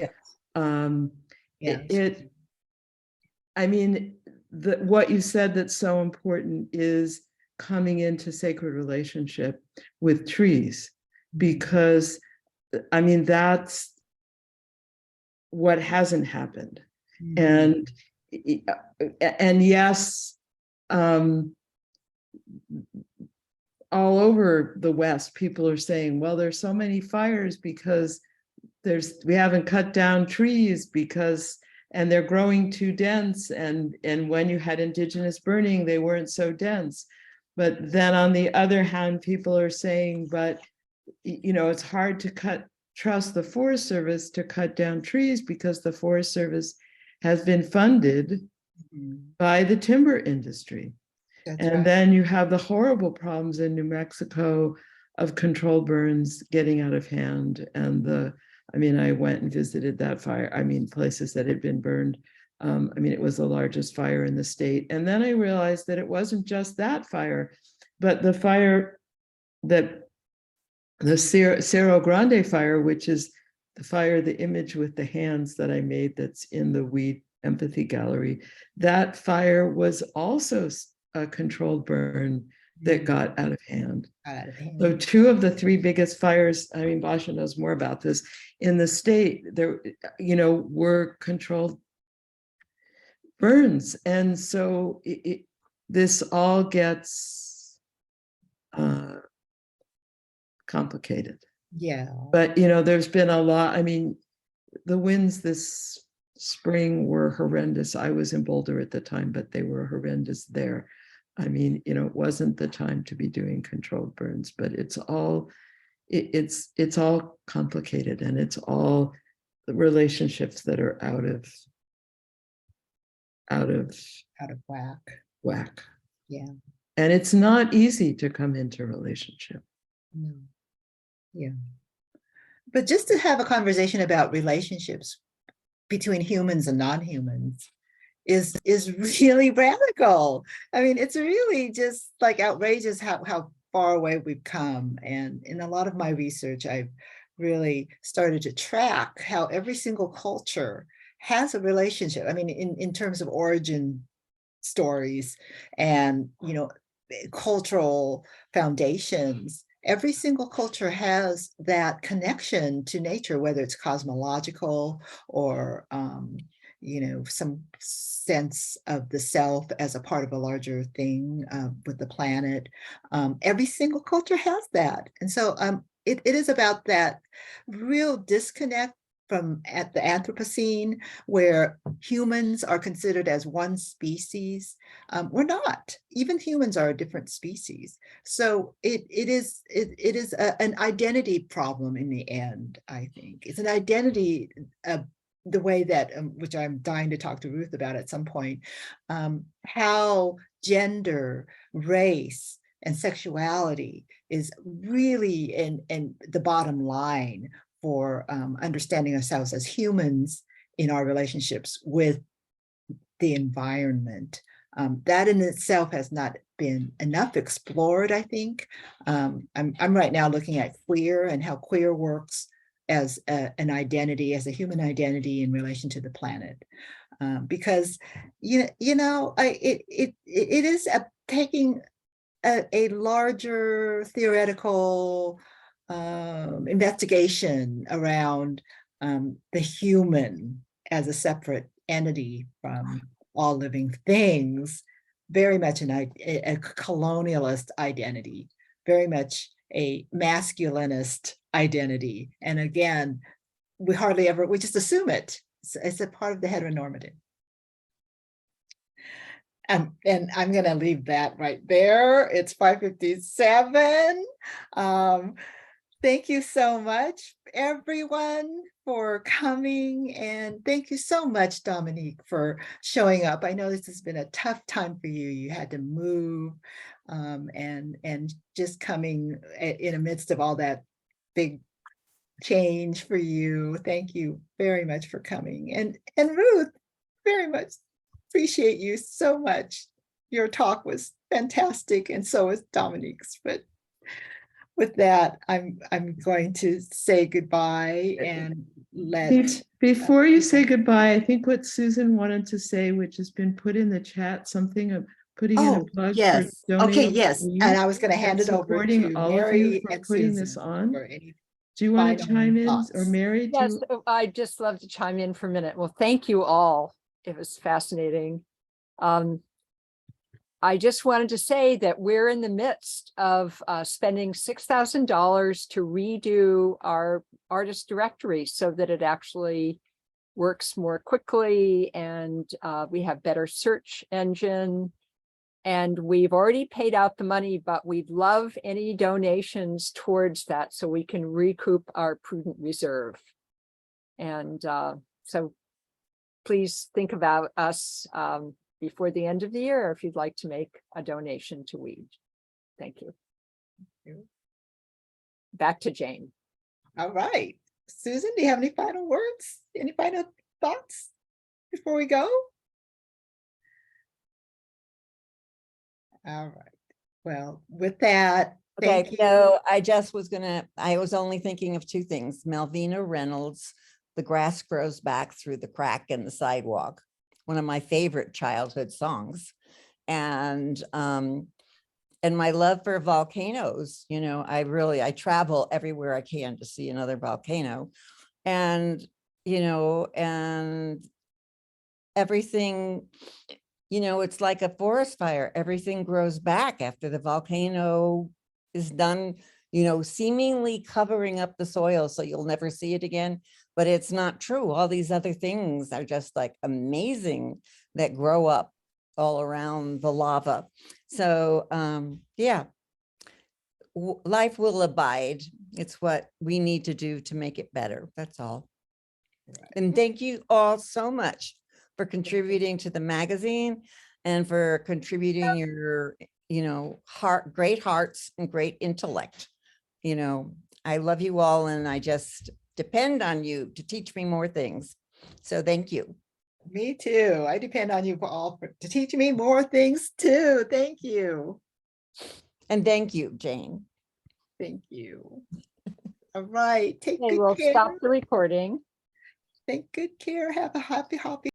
Speaker 3: I mean, what you said that's so important is coming into sacred relationship with trees, because I mean, that's what hasn't happened. And yes, all over the West, people are saying, well, there's so many fires because we haven't cut down trees and they're growing too dense. And when you had indigenous burning, they weren't so dense. But then on the other hand, people are saying, but it's hard to trust the Forest Service to cut down trees because the Forest Service has been funded by the timber industry. Then you have the horrible problems in New Mexico of controlled burns getting out of hand. And I went and visited that fire. Places that had been burned. It was the largest fire in the state. And then I realized that it wasn't just that fire, but the fire the Cerro Grande fire, which is the image with the hands that I made that's in the Wead Empathy Gallery. That fire was also a controlled burn that got out of hand. So 2 of the 3 biggest fires, Basha knows more about this, in the state, there, were controlled burns. And so this all gets complicated. But there's been a lot. The winds this spring were horrendous. I was in Boulder at the time, but they were horrendous there. It wasn't the time to be doing controlled burns, but it's all complicated, and it's all the relationships that are out of
Speaker 2: Out of whack.
Speaker 3: whack.
Speaker 2: Yeah.
Speaker 3: And it's not easy to come into a relationship.
Speaker 2: No. Yeah. But just to have a conversation about relationships between humans and non-humans is really radical. I mean, it's really just like outrageous how far away we've come. And in a lot of my research, I've really started to track how every single culture has a relationship. I mean, in terms of origin stories and, you know, cultural foundations, every single culture has that connection to nature, whether it's cosmological or, you know, some sense of the self as a part of a larger thing with the planet. Every single culture has that. And so it is about that real disconnect from at the Anthropocene, where humans are considered as one species. We're not. Even humans are a different species. So it is an identity problem in the end, I think. It's an identity, the way that, which I'm dying to talk to Ruth about at some point, how gender, race, and sexuality is really in the bottom line for understanding ourselves as humans in our relationships with the environment. That in itself has not been enough explored, I think. I'm right now looking at queer and how queer works as an identity, as a human identity in relation to the planet. Because, it is taking a larger theoretical investigation around the human as a separate entity from all living things, very much a colonialist identity, very much a masculinist identity. And again, we just assume it. It's a part of the heteronormative. And I'm going to leave that right there. It's 5:57. Thank you so much, everyone, for coming. And thank you so much, Dominique, for showing up. I know this has been a tough time for you. You had to move and just coming in the midst of all that big change for you. Thank you very much for coming. And Ruth, very much appreciate you so much. Your talk was fantastic, and so was Dominique's. But with that, I'm going to say goodbye and let.
Speaker 3: Before you say goodbye, I think what Susan wanted to say, which has been put in the chat, something of putting in a plug for donating.
Speaker 2: Okay, yes. And I was going to hand it over to
Speaker 3: all of
Speaker 2: Mary
Speaker 3: you for
Speaker 2: and
Speaker 3: putting
Speaker 2: Susan
Speaker 3: this on.
Speaker 2: for any
Speaker 3: Do you want to
Speaker 2: final
Speaker 3: chime in,
Speaker 2: thoughts.
Speaker 3: or Mary?
Speaker 1: Yes, I'd just love to chime in for a minute. Well, thank you all. It was fascinating. I just wanted to say that we're in the midst of spending $6,000 to redo our artist directory so that it actually works more quickly, and we have better search engine. And we've already paid out the money, but we'd love any donations towards that so we can recoup our prudent reserve. And so please think about us before the end of the year if you'd like to make a donation to Wead. Thank you. Back to Jane.
Speaker 2: All right. Susan, do you have any final words? Any final thoughts before we go? All right. Well, with that, thank you.
Speaker 4: No, I was only thinking of two things. Malvina Reynolds, "The Grass Grows Back Through the Crack in the Sidewalk," one of my favorite childhood songs. And my love for volcanoes. I travel everywhere I can to see another volcano. And, and everything, it's like a forest fire. Everything grows back after the volcano is done, seemingly covering up the soil so you'll never see it again. But it's not true. All these other things are just like amazing that grow up all around the lava. So yeah, life will abide. It's what we need to do to make it better. That's all. Right. And thank you all so much for contributing to the magazine and for contributing your, great hearts and great intellect. I love you all, and I just depend on you to teach me more things. So thank you.
Speaker 2: Me too. I depend on you all to teach me more things too. Thank you.
Speaker 4: And thank you, Jane.
Speaker 2: Thank you. All right. Take
Speaker 1: Okay,
Speaker 2: good
Speaker 1: we'll
Speaker 2: care.
Speaker 1: stop the recording.
Speaker 2: Take good care. Have a happy